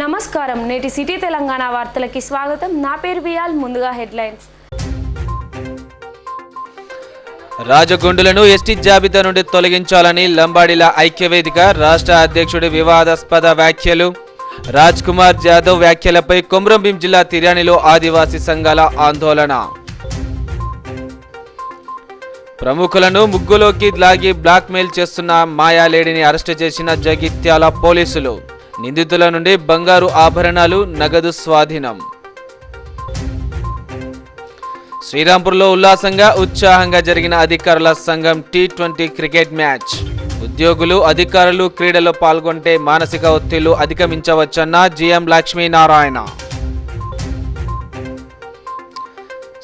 నమస్కారం. నేటి సిటీ తెలంగాణ వార్తలకి స్వాగతం. నా పేరు బియాల్. ముందుగా హెడ్లైన్స్. రాజగుండులను ఎస్టీ జాబితా నుండి తొలగించాలని లంబాడీల ఐక్యవేదిక రాష్ట్ర అధ్యక్షుడి వివాదాస్పద వ్యాఖ్యలు. రాజ్ కుమార్ జాదవ్ వ్యాఖ్యలపై కొమ్రంభీం జిల్లా తిర్యానిలో ఆదివాసీ సంఘాల ఆందోళన. ప్రముఖులను ముగ్గులోకి లాగి బ్లాక్మెయిల్ చేస్తున్న మాయాలేడిని అరెస్టు చేసిన జగిత్యాల పోలీసులు. నిందితుల నుండి బంగారు ఆభరణాలు, నగదు స్వాధీనం. శ్రీరాంపూర్లో ఉల్లాసంగా ఉత్సాహంగా జరిగిన అధికారుల సంఘం T20 క్రికెట్ మ్యాచ్. ఉద్యోగులు, అధికారులు క్రీడలో పాల్గొంటే మానసిక ఒత్తిళ్లు అధిగమించవచ్చన్న GM లక్ష్మీనారాయణ.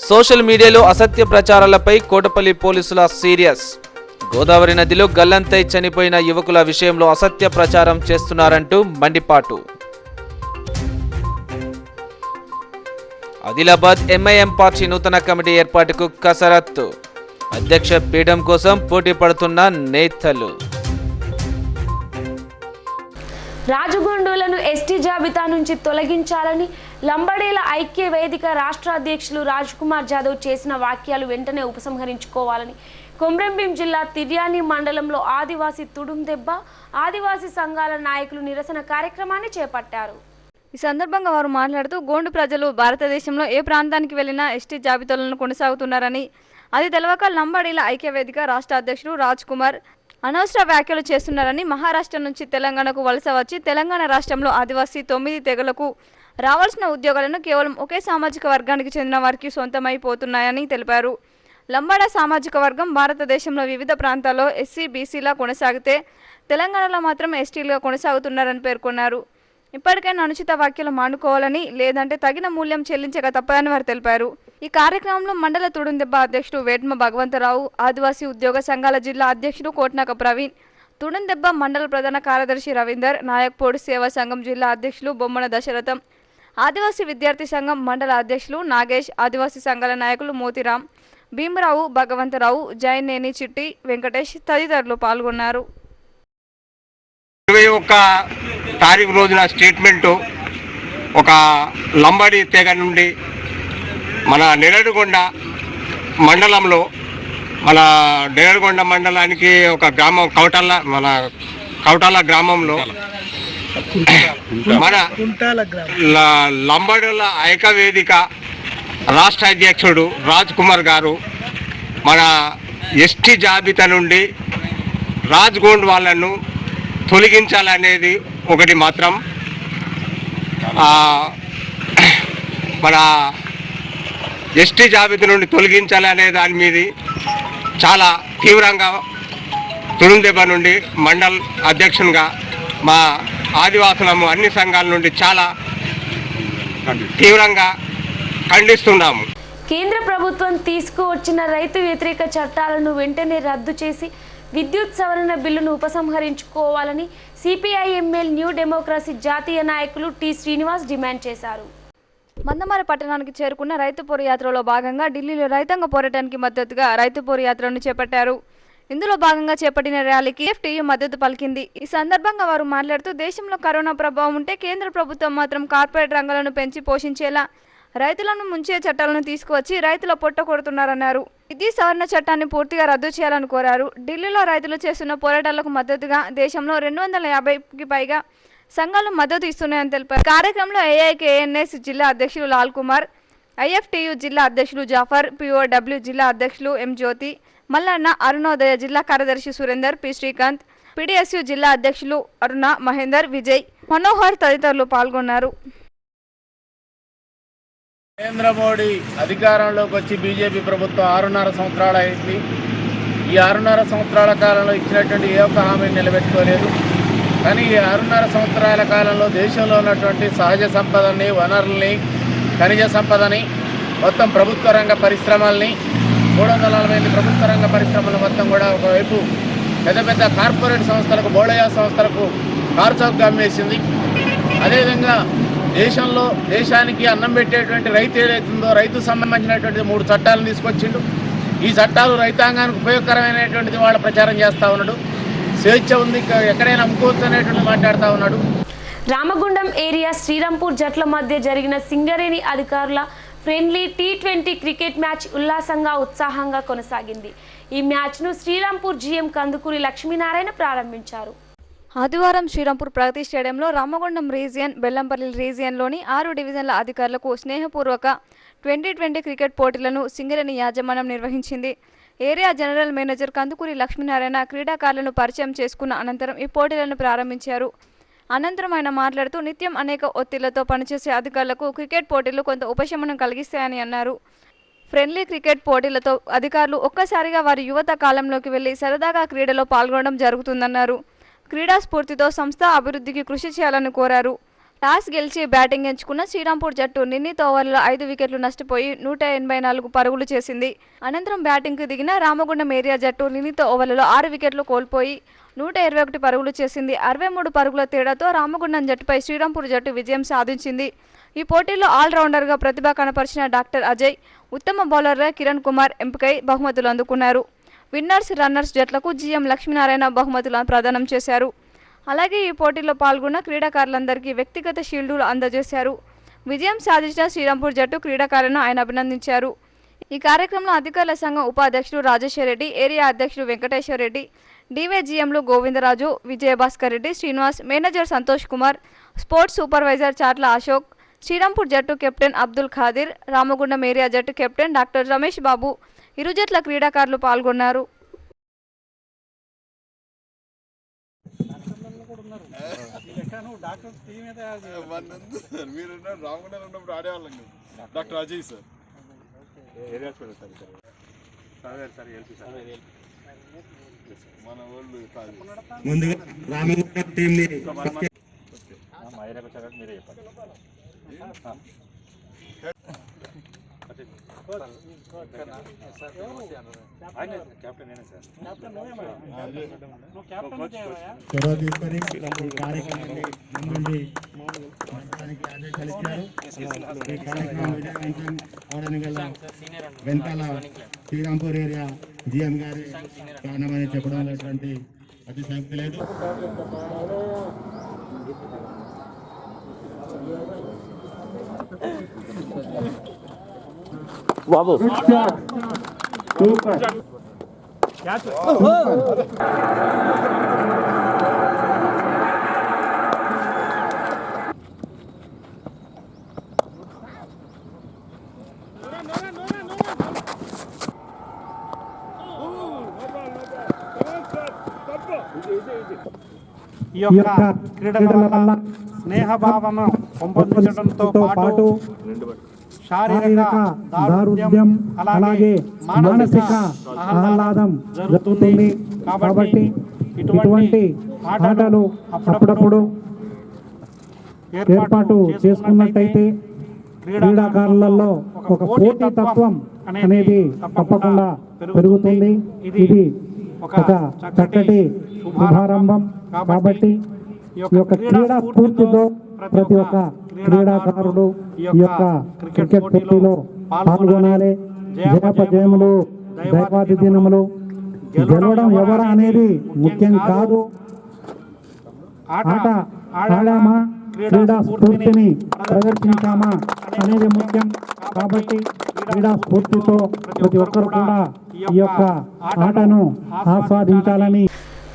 సోషల్ మీడియాలో అసత్య ప్రచారాలపై కోటపల్లి పోలీసుల సీరియస్. గోదావరి నదిలో గల్లంతై చనిపోయిన యువకుల విషయంలో అసత్య ప్రచారం చేస్తున్నారంటూ మండిపాటు. ఆదిలాబాద్ MIM పార్టీ నూతన కమిటీ ఏర్పాటుకు కసరత్తు. అధ్యక్ష పీఠం కోసం పోటీ పడుతున్న నేతలు. రాజగుండులను ఎస్టీ జాబితా నుంచి తొలగించాలని లంబాడీల ఐక్య వేదిక రాష్ట్ర అధ్యక్షులు రాజ్ కుమార్ జాదవ్ చేసిన వ్యాఖ్యలు వెంటనే ఉపసంహరించుకోవాలని కొమ్రంభీం జిల్లా తిర్యాని మండలంలో ఆదివాసీ తుడుందెబ్బ ఆదివాసీ సంఘాల నాయకులు నిరసన కార్యక్రమాన్ని చేపట్టారు. ఈ సందర్భంగా వారు మాట్లాడుతూ గోండు ప్రజలు భారతదేశంలో ఏ ప్రాంతానికి వెళ్లినా ఎస్టీ జాబితాలను కొనసాగుతున్నారని, అది తెలవక లంబాడీల ఐక్యవేదిక రాష్ట్ర అధ్యక్షుడు రాజ్ కుమార్ అనవసర వ్యాఖ్యలు చేస్తున్నారని, మహారాష్ట్ర నుంచి తెలంగాణకు వలస వచ్చి తెలంగాణ రాష్ట్రంలో ఆదివాసీ 9 తెగలకు రావాల్సిన ఉద్యోగాలను కేవలం ఒకే సామాజిక వర్గానికి చెందిన వారికి సొంతమైపోతున్నాయని తెలిపారు. లంబాడా సామాజిక వర్గం భారతదేశంలో వివిధ ప్రాంతాల్లో SC BCలా కొనసాగితే తెలంగాణలో మాత్రం STలుగా కొనసాగుతున్నారని పేర్కొన్నారు. ఇప్పటికైనా అనుచిత వ్యాఖ్యలు మానుకోవాలని, లేదంటే తగిన మూల్యం చెల్లించక తప్పదని వారు తెలిపారు. ఈ కార్యక్రమంలో మండల తుడుందెబ్బ అధ్యక్షుడు వేట్మ భగవంతరావు, ఆదివాసీ ఉద్యోగ సంఘాల జిల్లా అధ్యక్షుడు కోట్నాక ప్రవీణ్, తుడుందెబ్బ మండల ప్రధాన కార్యదర్శి రవీందర్, నాయక్పోడు సేవా సంఘం జిల్లా అధ్యక్షులు బొమ్మన దశరథం, ఆదివాసీ విద్యార్థి సంఘం మండల అధ్యక్షులు నాగేష్, ఆదివాసీ సంఘాల నాయకులు మోతిరాం, భీమరావు, భగవంతరావు, జైనేని చిట్టి, వెంకటేష్ తదితరులు పాల్గొన్నారు. 21 తారీఖు రోజున స్టేట్మెంటు ఒక లంబాడి తెగ నుండి మన నెరడుగొండ మండలంలో, మన నెరడుగొండ మండలానికి ఒక గ్రామం కౌటాల గ్రామంలో మన లంబాడుల ఐక్యవేదిక రాష్ట్ర అధ్యక్షుడు రాజ్ కుమార్ గారు మన ఎస్టీ జాబితా నుండి రాజ్గోండ్ వాళ్ళను తొలగించాలనేది ఒకటి మాత్రం మన ఎస్టీ జాబితా నుండి తొలగించాలనే దాని మీద చాలా తీవ్రంగా తుడుందెబ్బ నుండి మండల్ అధ్యక్షునిగా మా ఆదివాసులము అన్ని సంఘాల నుండి చాలా తీవ్రంగా ఖండిస్తున్నాము. కేంద్ర ప్రభుత్వం తీసుకువచ్చిన రైతు వ్యతిరేక చట్టాలను వెంటనే రద్దు చేసి విద్యుత్ సవరణ బిల్లును ఉపసంహరించుకోవాలని CPI-ML న్యూ డెమోక్రసీ జాతీయ నాయకులు T శ్రీనివాస్ డిమాండ్ చేశారు. మందమరి పట్టణానికి చేరుకున్న రైతు పోరుయాత్రలో భాగంగా ఢిల్లీలో రైతాంగ పోరాటానికి మద్దతుగా రైతు పోరుయాత్రను చేపట్టారు. ఇందులో భాగంగా చేపట్టిన ర్యాలీకి FTU మద్దతు పలికింది. ఈ సందర్భంగా వారు మాట్లాడుతూ దేశంలో కరోనా ప్రభావం ఉంటే కేంద్ర ప్రభుత్వం మాత్రం కార్పొరేట్ రంగాలను పెంచి పోషించేలా రైతులను ముంచే చట్టాలను తీసుకువచ్చి రైతుల పొట్ట కొడుతున్నారన్నారు. విద్యుత్ సవరణ చట్టాన్ని పూర్తిగా రద్దు చేయాలని కోరారు. ఢిల్లీలో రైతులు చేస్తున్న పోరాటాలకు మద్దతుగా దేశంలో 250కి పైగా సంఘాలు మద్దతు ఇస్తున్నాయని తెలిపారు. కార్యక్రమంలో AIKNS జిల్లా అధ్యక్షులు లాల్ కుమార్, IFTU జిల్లా అధ్యక్షులు జాఫర్, POW జిల్లా అధ్యక్షులు M జ్యోతి, మల్లన్న, అరుణోదయ జిల్లా కార్యదర్శి సురేందర్, P శ్రీకాంత్, PDSU జిల్లా అధ్యక్షులు అరుణ, మహేందర్, విజయ్, మనోహర్ తదితరులు పాల్గొన్నారు. నరేంద్ర మోడీ అధికారంలోకి వచ్చి బీజేపీ ప్రభుత్వం 6.5 సంవత్సరాలు అయింది. ఈ 6.5 సంవత్సరాల కాలంలో ఇచ్చినటువంటి ఏ ఒక్క హామీని నిలబెట్టుకోలేదు. కానీ ఈ 6.5 సంవత్సరాల కాలంలో దేశంలో ఉన్నటువంటి సహజ సంపదని, వనరుల్ని, ఖనిజ సంపదని, మొత్తం ప్రభుత్వ రంగ పరిశ్రమల్ని, 348 ప్రభుత్వ రంగ పరిశ్రమలు మొత్తం కూడా ఒకవైపు పెద్ద పెద్ద కార్పొరేట్ సంస్థలకు, బోడయా సంస్థలకు కార్చౌక్ అమ్మేసింది. అదేవిధంగా దేశానికి అన్నం పెట్టేటువంటి రైతు ఏదైతుందో రైతు సంబంధించినటువంటి 3 చట్టాలను తీసుకొచ్చిండు. ఈ చట్టాలు రైతాంగానికి ఉపయోగకరమైనటువంటిది వాళ్ళ ప్రచారం చేస్తూ ఉన్నాడు. స్వేచ్ఛ ఉంది, ఎక్కడైనా అమ్ముకోవచ్చు అనేటువంటి మాట్లాడుతూ ఉన్నాడు. రామగుండం ఏరియా శ్రీరాంపూర్ జట్ల మధ్య జరిగిన సింగరేణి అధికారుల ఫ్రెండ్లీ T20 క్రికెట్ మ్యాచ్ ఉత్సాహంగా కొనసాగింది. ఈ మ్యాచ్ను శ్రీరాంపూర్ GM కందుకూరి లక్ష్మీనారాయణ ప్రారంభించారు. ఆదివారం శ్రీరాంపూర్ ప్రగతి స్టేడియంలో రామగుండం రీజియన్, బెల్లంపల్లి రీజియన్లోని 6 డివిజన్ల అధికారులకు స్నేహపూర్వక 2020 క్రికెట్ పోటీలను సింగరేణి యాజమాన్యం నిర్వహించింది. Area general manager Kandukuri Lakshminarayana క్రీడాకారులను పరిచయం చేసుకున్న అనంతరం ఈ పోటీలను ప్రారంభించారు. అనంతరం ఆయన మాట్లాడుతూ నిత్యం అనేక ఒత్తిళ్లతో పనిచేసే అధికారులకు క్రికెట్ పోటీలు కొంత ఉపశమనం కలిగిస్తాయని అన్నారు. ఫ్రెండ్లీ క్రికెట్ పోటీలతో అధికారులు ఒక్కసారిగా వారి యువత కాలంలోకి వెళ్లి సరదాగా క్రీడలో పాల్గొనడం జరుగుతుందన్నారు. క్రీడా స్ఫూర్తితో సంస్థ అభివృద్ధికి కృషి చేయాలని కోరారు. టాస్ గెలిచి బ్యాటింగ్ ఎంచుకున్న శ్రీరాంపూర్ జట్టు నిర్ణీత ఓవర్లలో 5 వికెట్లు నష్టపోయి 184 పరుగులు చేసింది. అనంతరం బ్యాటింగ్కు దిగిన రామగుండం ఏరియా జట్టు నిర్ణీత ఓవర్లలో 6 వికెట్లు కోల్పోయి 121 పరుగులు చేసింది. 63 పరుగుల తేడాతో రామగుండం జట్టుపై శ్రీరాంపూర్ జట్టు విజయం సాధించింది. ఈ పోటీలో ఆల్రౌండర్గా ప్రతిభ కనపరిచిన డాక్టర్ అజయ్, ఉత్తమ బౌలర్గా కిరణ్ కుమార్ ఎంపికై బహుమతులు అందుకున్నారు. విన్నర్స్, రన్నర్స్ జట్లకు GM లక్ష్మీనారాయణ బహుమతులను ప్రదానం చేశారు. అలాగే ఈ పోటీలో పాల్గొన్న క్రీడాకారులందరికీ వ్యక్తిగత షీల్డులు అందజేశారు. విజయం సాధించిన శ్రీరాంపూర్ జట్టు క్రీడాకారులను ఆయన అభినందించారు. ఈ కార్యక్రమంలో అధికారుల సంఘం ఉపాధ్యక్షుడు రాజేశ్వర్ రెడ్డి, ఏరియా అధ్యక్షుడు వెంకటేశ్వర రెడ్డి, DVGMలు Govindaraju, Vijayabhaskar Reddy, Srinivas, manager Santosh Kumar, sports supervisor Chatla Ashok, Srirampur జట్టు కెప్టెన్ అబ్దుల్ ఖాదిర్, రామగుండం ఏరియా జట్టు కెప్టెన్ డాక్టర్ రమేష్ బాబు, ఇరు జట్ల క్రీడాకారులు పాల్గొన్నారు. డాక్టర్ అజయ్ సార్ మన వాళ్ళు ముందుగా రామగుండం టీంని మీరే చెప్పండి. చొరవ తీసుకొని ఈ కార్యక్రమాన్ని ముందుండి నడపడానికి ఆదేశాలు ఇచ్చారు. ఈ కార్యక్రమం విజయవంతం అవడానికి గల వెనకాల శ్రీరాంపూర్ ఏరియా GM గారి కారణమని చెప్పడం అనేటువంటి అతిశక్తి లేదు. బాబు సూపర్ ఈ యొక్క క్రీడల వల్ల స్నేహభావము పెంపొందించడంతో పాటు శారీరక దారుఢ్యం అలాగే మానసిక ఆహ్లాదం జరుగుతుంది. కాబట్టి ఇటువంటి ఆటలు అప్పుడప్పుడు ఏర్పాటు చేసుకున్నట్టయితే క్రీడాకారులలో ఒక పోటీ తత్వం అనేది తప్పకుండా పెరుగుతుంది. ఇది ఒక చక్కటి శుభారంభం. కాబట్టి ఈ యొక్క క్రీడా స్ఫూర్తితో ప్రతి ఒక్క క్రీడాకారుడు ఈ యొక్క క్రికెట్ పోటీలో పాల్గొనాలి. జయపజయములు, దైవాది దినములు, గెలవడం ఎవరు అనేది ముఖ్యం కాదు. ఆట ఆడామా, క్రీడా స్ఫూర్తిని ప్రదర్శించామా అనేది ముఖ్యం. కాబట్టి క్రీడా స్ఫూర్తితో ప్రతి ఒక్కరు కూడా ఈ యొక్క ఆటను ఆస్వాదించాలని.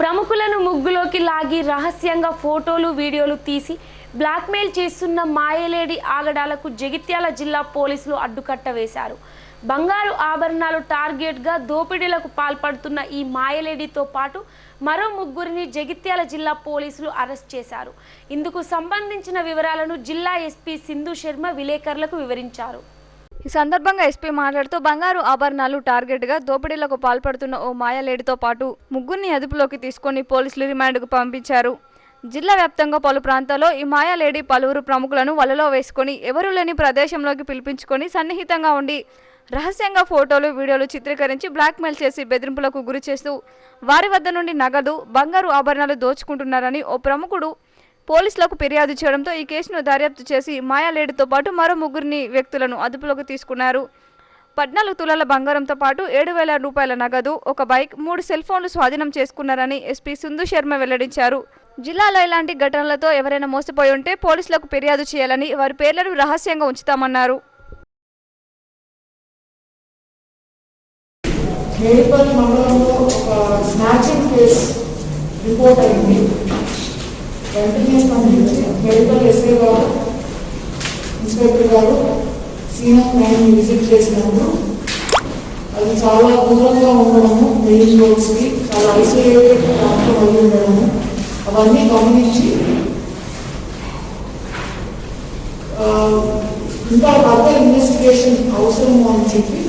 ప్రముఖులను ముగ్గులోకి లాగి రహస్యంగా ఫోటోలు, వీడియోలు తీసి బ్లాక్మెయిల్ చేస్తున్న మాయలేడి ఆగడాలకు జగిత్యాల జిల్లా పోలీసులు అడ్డుకట్ట వేశారు. బంగారు ఆభరణాలు టార్గెట్గా దోపిడీలకు పాల్పడుతున్న ఈ మాయలేడితో పాటు మరో 3 జగిత్యాల జిల్లా పోలీసులు అరెస్ట్ చేశారు. ఇందుకు సంబంధించిన వివరాలను జిల్లా SP సింధు శర్మ విలేకరులకు వివరించారు. ఈ సందర్భంగా SP మాట్లాడుతూ బంగారు ఆభరణాలు టార్గెట్గా దోపిడీలకు పాల్పడుతున్న ఓ మాయలేడితో పాటు 3 అదుపులోకి తీసుకొని పోలీసులు రిమాండ్కు పంపించారు. జిల్లా వ్యాప్తంగా పలు ప్రాంతాల్లో ఈ మాయాలేడి పలువురు ప్రముఖులను వలలో వేసుకొని ఎవరూ లేని ప్రదేశంలోకి పిలిపించుకొని సన్నిహితంగా ఉండి రహస్యంగా ఫోటోలు, వీడియోలు చిత్రీకరించి బ్లాక్మెయిల్ చేసి బెదిరింపులకు గురి చేస్తూ వారి వద్ద నుండి నగదు, బంగారు ఆభరణాలు దోచుకుంటున్నారని ఓ ప్రముఖుడు పోలీసులకు ఫిర్యాదు చేయడంతో ఈ కేసును దర్యాప్తు చేసి మాయాలేడితో పాటు మరో 3 వ్యక్తులను అదుపులోకి తీసుకున్నారు. 14 తులాల బంగారంతో పాటు 7,000 రూపాయల నగదు, ఒక బైక్, 3 సెల్ ఫోన్లు స్వాధీనం చేసుకున్నారని SP సింధు శర్మ వెల్లడించారు. జిల్లాలో ఇలాంటి ఘటనలతో ఎవరైనా మోసపోయి ఉంటే పోలీసులకు ఫిర్యాదు చేయాలని, వారి పేర్లను రహస్యంగా ఉంచుతామన్నారు. మేడిపల్లి మండలంలో ఒక స్నాచింగ్ కేసు రిపోర్ట్ అయింది. వెంటనే మేడిపల్లి ఎస్ఐ గారు, ఇన్స్పెక్టర్ గారు సీనియర్ నేను విజిట్ చేసినప్పుడు అది చాలా దూరంగా ఉండడము, మెయిన్ రోడ్స్కి చాలా ఐసోలేటెడ్ ప్రాంతం అయి ఉండడము అవన్నీ గమనించి ఇంకా ఫర్దర్ ఇన్వెస్టిగేషన్ అవసరము అని చెప్పి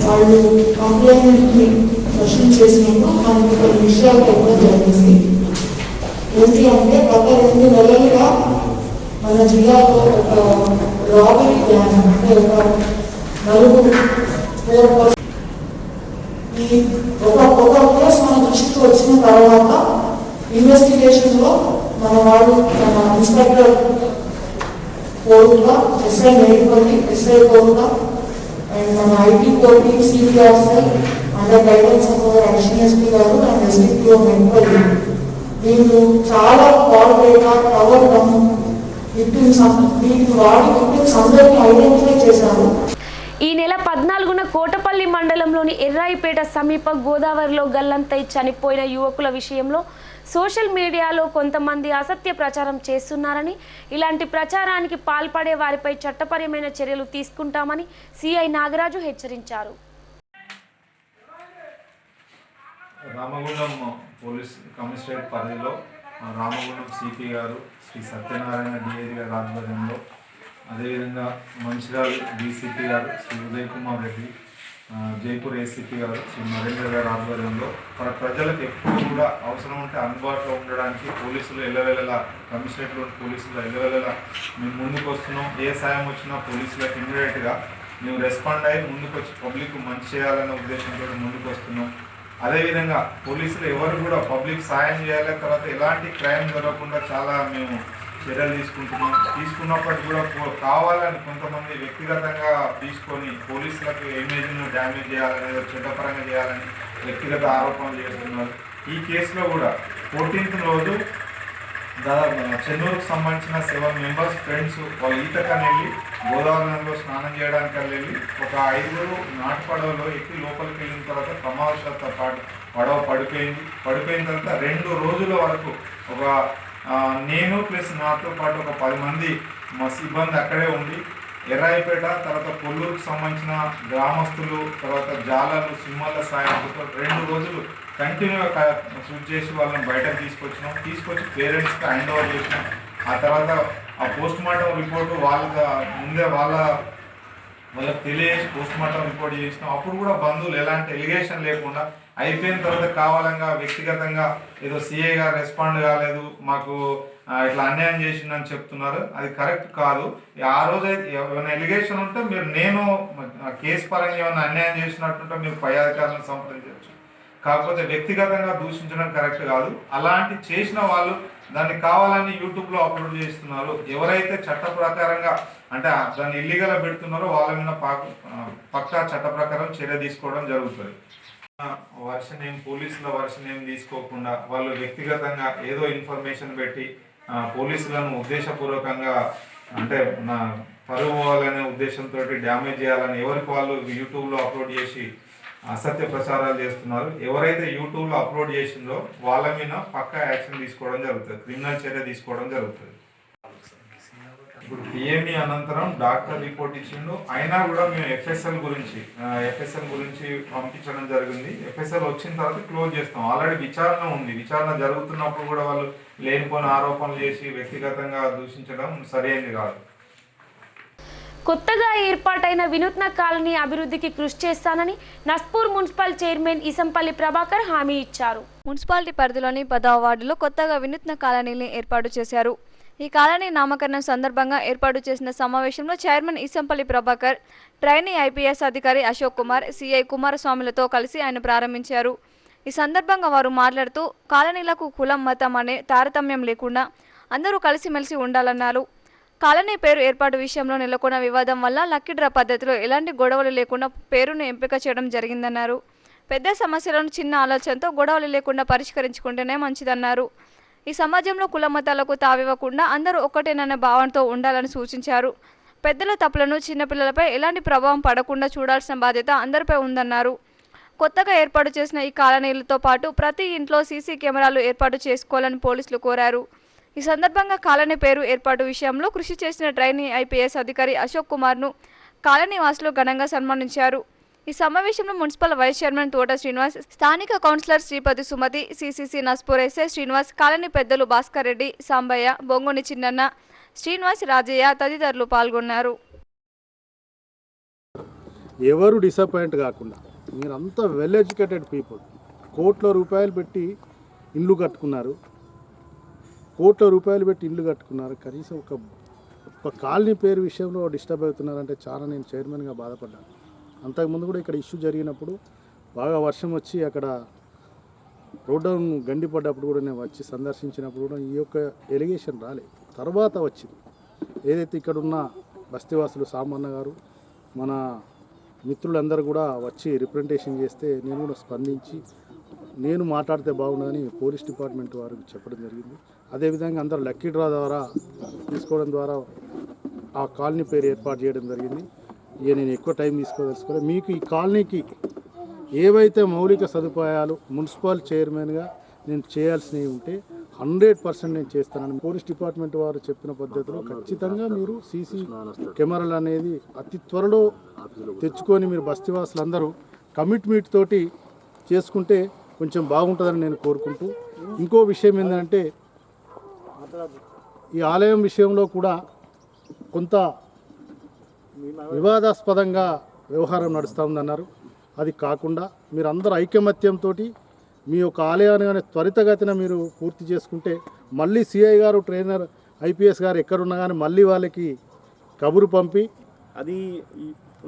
వాళ్ళు కంప్లైంట్ని క్వశ్చన్ చేసినప్పుడు మనకు కొన్ని విషయాలు చెప్పడం జరిగింది. ఏంటి అంటే గత 2 నెలలుగా మన జిల్లాలో ఒక రాబరీ గ్యాంగ్ అంటే ఒక 4 ఈ ఒక కేసు మన దృష్టికి వచ్చిన తర్వాత ఇన్వెస్టిగేషన్లో మన వాళ్ళు మన ఇన్స్పెక్టర్ కోరుగా, ఎస్ఐ మేడిపల్లి, ఎస్ఐ కోరుగా అండ్ మన IT court CPR cell under guidance of our additional SP గారు అండ్ ఎస్డిపిఓ మేడిపల్లి వీళ్ళు చాలా కోఆపరేట్గా పవర్ విక్టిమ్స్ వీటిని వాడి విక్టిమ్స్ అందరినీ ఐడెంటిఫై చేశారు. ఈ నెల 14న కోటపల్లి మండలంలోని ఎర్రాయిపేట సమీప గోదావరిలో గల్లంతై చనిపోయిన యువకుల విషయంలో సోషల్ మీడియాలో కొంతమంది అసత్య ప్రచారం చేస్తున్నారని, ఇలాంటి ప్రచారానికి పాల్పడే వారిపై చట్టపరమైన చర్యలు తీసుకుంటామని సిఐ నాగరాజు హెచ్చరించారు. రామగుండం పోలీస్ కమిషనరేట్ పరిధిలో రామగుండం సిపి గారు శ్రీ సత్యనారాయణ డిఐజీ గారి ఆధ్వర్యంలో, అదేవిధంగా మంచిర్యాల డీసీపీ గారు శ్రీ ఉదయ్ కుమార్ రెడ్డి, జైపూర్ ఏసీపీ గారు శ్రీ నరేంద్ర గారి ఆధ్వర్యంలో ప్రజలకు ఎప్పుడు కూడా అవసరం ఉంటే అందుబాటులో ఉండడానికి పోలీసులు ఎల్లవేళలా, కమిషనరేట్లో పోలీసులు ఎల్లవేళలా మేము ముందుకు వస్తున్నాం. ఏ సాయం వచ్చినా పోలీసులకు ఇమ్మీడియట్గా మేము రెస్పాండ్ అయ్యి ముందుకు వచ్చి పబ్లిక్ మంచి చేయాలనే ఉద్దేశంతో ముందుకు వస్తున్నాం. అదేవిధంగా పోలీసులు ఎవరు కూడా పబ్లిక్ సాయం చేయాలి, తర్వాత ఎలాంటి క్రైమ్ జరగకుండా చాలా మేము చర్యలు తీసుకున్నప్పటికీ కూడా కావాలని కొంతమంది వ్యక్తిగతంగా తీసుకొని పోలీసులకు ఇమేజ్ను డ్యామేజ్ చేయాలని, చట్టపరంగా చేయాలని వ్యక్తిగత ఆరోపణలు చేస్తున్నారు. ఈ కేసులో కూడా 14th రోజు దాదాపు చెన్నూరుకు సంబంధించిన 7 మెంబర్స్ ఫ్రెండ్స్ వాళ్ళు ఈతకని వెళ్ళి గోదావరి నదిలో స్నానం చేయడానికి వెళ్ళి ఒక 5 నాటు పడవలో ఎక్కి లోపలికి వెళ్ళిన తర్వాత ప్రమాదశాత్తు పడవ పడిపోయిన తర్వాత 2 రోజుల వరకు ఒక నేను ప్లస్ నాతో పాటు ఒక 10 మంది మా సిబ్బంది అక్కడే ఉండి ఎర్రాయిపేట తర్వాత కొల్లూరుకు సంబంధించిన గ్రామస్తులు తర్వాత జాలర్లు సింహాల సాయంతో 2 రోజులు కంటిన్యూగా షూట్ చేసి వాళ్ళని బయటకు తీసుకొచ్చి పేరెంట్స్కి హ్యాండ్ ఓవర్ చేసినాం. ఆ తర్వాత ఆ పోస్ట్ మార్టం రిపోర్టు ముందే వాళ్ళకి తెలియజేసి పోస్ట్ మార్టం రిపోర్ట్ చేసినాం. అప్పుడు కూడా బంధువులు ఎలాంటి ఎలిగేషన్ లేకుండా అయిపోయిన తర్వాత కావాలంగా వ్యక్తిగతంగా ఏదో సిఐ గారు రెస్పాండ్ కాలేదు, మాకు ఇట్లా అన్యాయం చేసిందని చెప్తున్నారు. అది కరెక్ట్ కాదు. ఆ రోజు ఏమైనా ఎలిగేషన్ ఉంటే నేను కేసు పరంగా ఏమైనా అన్యాయం చేసినట్టుంటే మీరు పై అధికారులను సంప్రదించవచ్చు. కాకపోతే వ్యక్తిగతంగా దూషించడం కరెక్ట్ కాదు. అలాంటి చేసిన వాళ్ళు దాన్ని కావాలని యూట్యూబ్లో అప్లోడ్ చేస్తున్నారు. ఎవరైతే చట్ట ప్రకారంగా అంటే దాన్ని ఇల్లీగల్గా పెడుతున్నారో వాళ్ళ మీద పక్కా చట్ట ప్రకారం చర్య తీసుకోవడం జరుగుతుంది. వర్షన్ ఏం పోలీసుల వర్షన్ ఏం తీసుకోకుండా వాళ్ళు వ్యక్తిగతంగా ఏదో ఇన్ఫర్మేషన్ పెట్టి పోలీసులను ఉద్దేశపూర్వకంగా అంటే పరువు పోవాలనే ఉద్దేశంతో డ్యామేజ్ చేయాలని ఎవరికి వాళ్ళు యూట్యూబ్లో అప్లోడ్ చేసి అసత్య ప్రచారాలు చేస్తున్నారు. ఎవరైతే యూట్యూబ్లో అప్లోడ్ చేసిందో వాళ్ళ మీద పక్కా యాక్షన్ తీసుకోవడం జరుగుతుంది, క్రిమినల్ చర్య తీసుకోవడం జరుగుతుంది. ఇప్పుడు పిఎంఈ అనంతరం డాక్టర్ రిపోర్ట్ ఇచ్చిండు, అయినా కూడా మేము ఎఫ్ఎస్ఎల్ గురించి పంపించడం జరిగింది. ఎఫ్ఎస్ఎల్ వచ్చిన తర్వాత క్లోజ్ చేస్తాం. ఆల్రెడీ విచారణ ఉంది. విచారణ జరుగుతున్నప్పుడు కూడా వాళ్ళు లేనిపోయిన ఆరోపణలు చేసి వ్యక్తిగతంగా దూషించడం సరైనది కాదు. కొత్తగా ఏర్పాటైన వినూత్న కాలనీ అభివృద్ధికి కృషి చేస్తానని నస్పూర్ మున్సిపల్ చైర్మన్ ఇసంపల్లి ప్రభాకర్ హామీ ఇచ్చారు. మున్సిపాలిటీ పరిధిలోని 10వ వార్డులో కొత్తగా వినూత్న కాలనీని ఏర్పాటు చేశారు. ఈ కాలనీ నామకరణం సందర్భంగా ఏర్పాటు చేసిన సమావేశంలో chairman Isampalli Prabhakar, trainee IPS అధికారి అశోక్ కుమార్, సిఐ కుమారస్వామిలతో కలిసి ఆయన ప్రారంభించారు. ఈ సందర్భంగా వారు మాట్లాడుతూ కాలనీలకు కులం మతం అనే తారతమ్యం లేకుండా అందరూ కలిసిమెలిసి ఉండాలన్నారు. కాలనీ పేరు ఏర్పాటు విషయంలో నెలకొన్న వివాదం వల్ల లక్కీ డ్రా పద్ధతిలో ఎలాంటి గొడవలు లేకుండా పేరును ఎంపిక చేయడం జరిగిందన్నారు. పెద్ద సమస్యలను చిన్న ఆలోచనతో గొడవలు లేకుండా పరిష్కరించుకుంటేనే మంచిదన్నారు. ఈ సమాజంలో కుల మతాలకు తావివ్వకుండా అందరూ ఒక్కటేనన్న భావనతో ఉండాలని సూచించారు. పెద్దల తప్పులను చిన్నపిల్లలపై ఎలాంటి ప్రభావం పడకుండా చూడాల్సిన బాధ్యత అందరిపై ఉందన్నారు. కొత్తగా ఏర్పాటు చేసిన ఈ కాలనీలతో పాటు ప్రతి ఇంట్లో సీసీ కెమెరాలు ఏర్పాటు చేసుకోవాలని పోలీసులు కోరారు. ఈ సందర్భంగా కాలనీ పేరు ఏర్పాటు విషయంలో కృషి చేసిన ట్రైనీ ఐపీఎస్ అధికారి అశోక్ కుమార్ను కాలనీ వాసులు ఘనంగా సన్మానించారు. ఈ సమావేశంలో municipal vice chairman Thota Srinivas, స్థానిక councillor Sripathi Sumathi, CCC Naspur SI Srinivas, colony పెద్దలు భాస్కర్ రెడ్డి, సాంబయ్య, బొంగుని చిన్నన్న, శ్రీనివాస్, రాజయ్య తదితరులు పాల్గొన్నారు. ఎవరు డిసప్పాయింట్ కాకుండా మీరంతా వెల్ ఎడ్యుకేటెడ్ పీపుల్, కోట్ల రూపాయలు పెట్టి ఇల్లు కట్టుకున్నారు, కనీసం ఒక కాలనీ పేరు విషయంలో డిస్టర్బ్ అవుతున్నారంటే చాలా నేను చైర్మన్గా బాధపడ్డాను. అంతకుముందు కూడా ఇక్కడ ఇష్యూ జరిగినప్పుడు బాగా వర్షం వచ్చి అక్కడ రోడ్డు గండిపడ్డప్పుడు కూడా నేను వచ్చి సందర్శించినప్పుడు కూడా ఈ యొక్క ఎలిగేషన్ రాలేదు. తర్వాత వచ్చింది ఏదైతే ఇక్కడ ఉన్న బస్తీవాసులు సామన్న గారు మన మిత్రులందరూ కూడా వచ్చి రిప్రజెంటేషన్ చేస్తే నేను కూడా స్పందించి నేను మాట్లాడితే బాగుండదని పోలీస్ డిపార్ట్మెంట్ వారికి చెప్పడం జరిగింది. అదేవిధంగా అందరూ లక్కీ డ్రా ద్వారా తీసుకోవడం ద్వారా ఆ కాలనీ పేరు ఏర్పాటు చేయడం జరిగింది. ఇక నేను ఎక్కువ టైం తీసుకోదలుచుకోలేదు. మీకు ఈ కాలనీకి ఏవైతే మౌలిక సదుపాయాలు మున్సిపల్ చైర్మన్గా నేను చేయాల్సినవి ఉంటే 100% నేను చేస్తానని పోలీస్ డిపార్ట్మెంట్ వారు చెప్పిన పద్ధతిలో ఖచ్చితంగా మీరు సీసీ కెమెరాలు అనేది అతి త్వరలో తెచ్చుకొని మీరు బస్తీవాసులందరూ కమిట్మెంట్ తోటి చేసుకుంటే కొంచెం బాగుంటుందని నేను కోరుకుంటూ, ఇంకో విషయం ఏంటంటే ఈ ఆలయం విషయంలో కూడా కొంత వివాదాస్పదంగా వ్యవహారం నడుస్తూ ఉందన్నారు. అది కాకుండా మీరు అందరూ ఐకమత్యంతో మీ యొక్క ఆలయాన్ని కానీ త్వరితగతిన మీరు పూర్తి చేసుకుంటే మళ్ళీ సిఐ గారు ట్రైనర్ ఐపీఎస్ గారు ఎక్కడున్నా కానీ మళ్ళీ వాళ్ళకి కబురు పంపి అది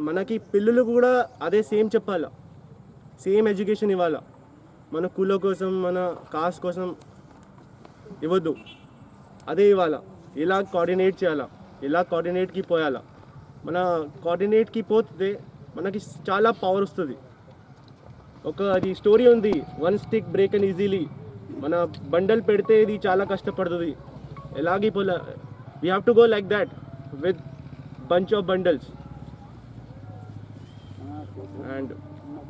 మనకి పిల్లలు కూడా అదే సేమ్ చెప్పాలా, సేమ్ ఎడ్యుకేషన్ ఇవ్వాలా. మన కుల కోసం మన కాస్ట్ కోసం ఇవ్వద్దు, అదే ఇవ్వాలా. ఇలా కోఆర్డినేట్ చేయాలా, ఇలా కోఆర్డినేట్కి పోయాలా. మన కోఆర్డినేట్కి పోతే మనకి చాలా పవర్ వస్తుంది. ఒక అది స్టోరీ ఉంది, 1 stick బ్రేక్ అండ్ ఈజీలీ. మన బండల్ పెడితే ఇది చాలా కష్టపడుతుంది. ఎలాగే పోలా, we have to go like that with bunch of bundles. And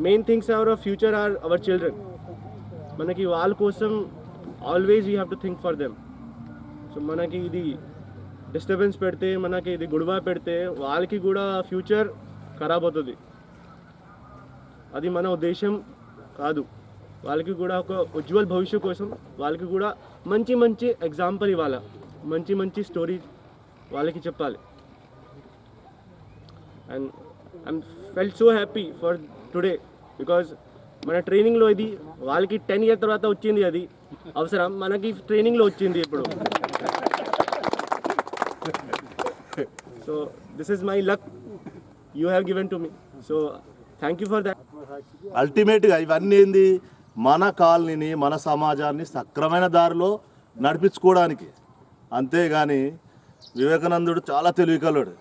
main things our future are our children. మనకి వాళ్ళ కోసం always we have to think for them. So మనకి ఇది డిస్టర్బెన్స్ పెడితే, మనకి ఇది గొడవ పెడితే వాళ్ళకి కూడా ఫ్యూచర్ ఖరాబ్ అవుతుంది. అది మన ఉద్దేశం కాదు. వాళ్ళకి కూడా ఒక ఉజ్వల భవిష్యత్తు కోసం వాళ్ళకి కూడా మంచి మంచి ఎగ్జాంపుల్ ఇవ్వాలి, మంచి మంచి స్టోరీ వాళ్ళకి చెప్పాలి. And I'm felt so happy for today because మన ట్రైనింగ్లో ఇది వాళ్ళకి 10 years తర్వాత వచ్చింది. అది అవసరం, మనకి ట్రైనింగ్లో వచ్చింది ఇప్పుడు. So this is my luck you have given to me. So thank you for that. అల్టిమేట్గా ఇవన్నీ ఏంది, మన కాలనీని మన సమాజాన్ని సక్రమైన దారిలో నడిపించుకోవడానికి. అంతేగాని వివేకానందుడు చాలా తెలివికల్లోడు.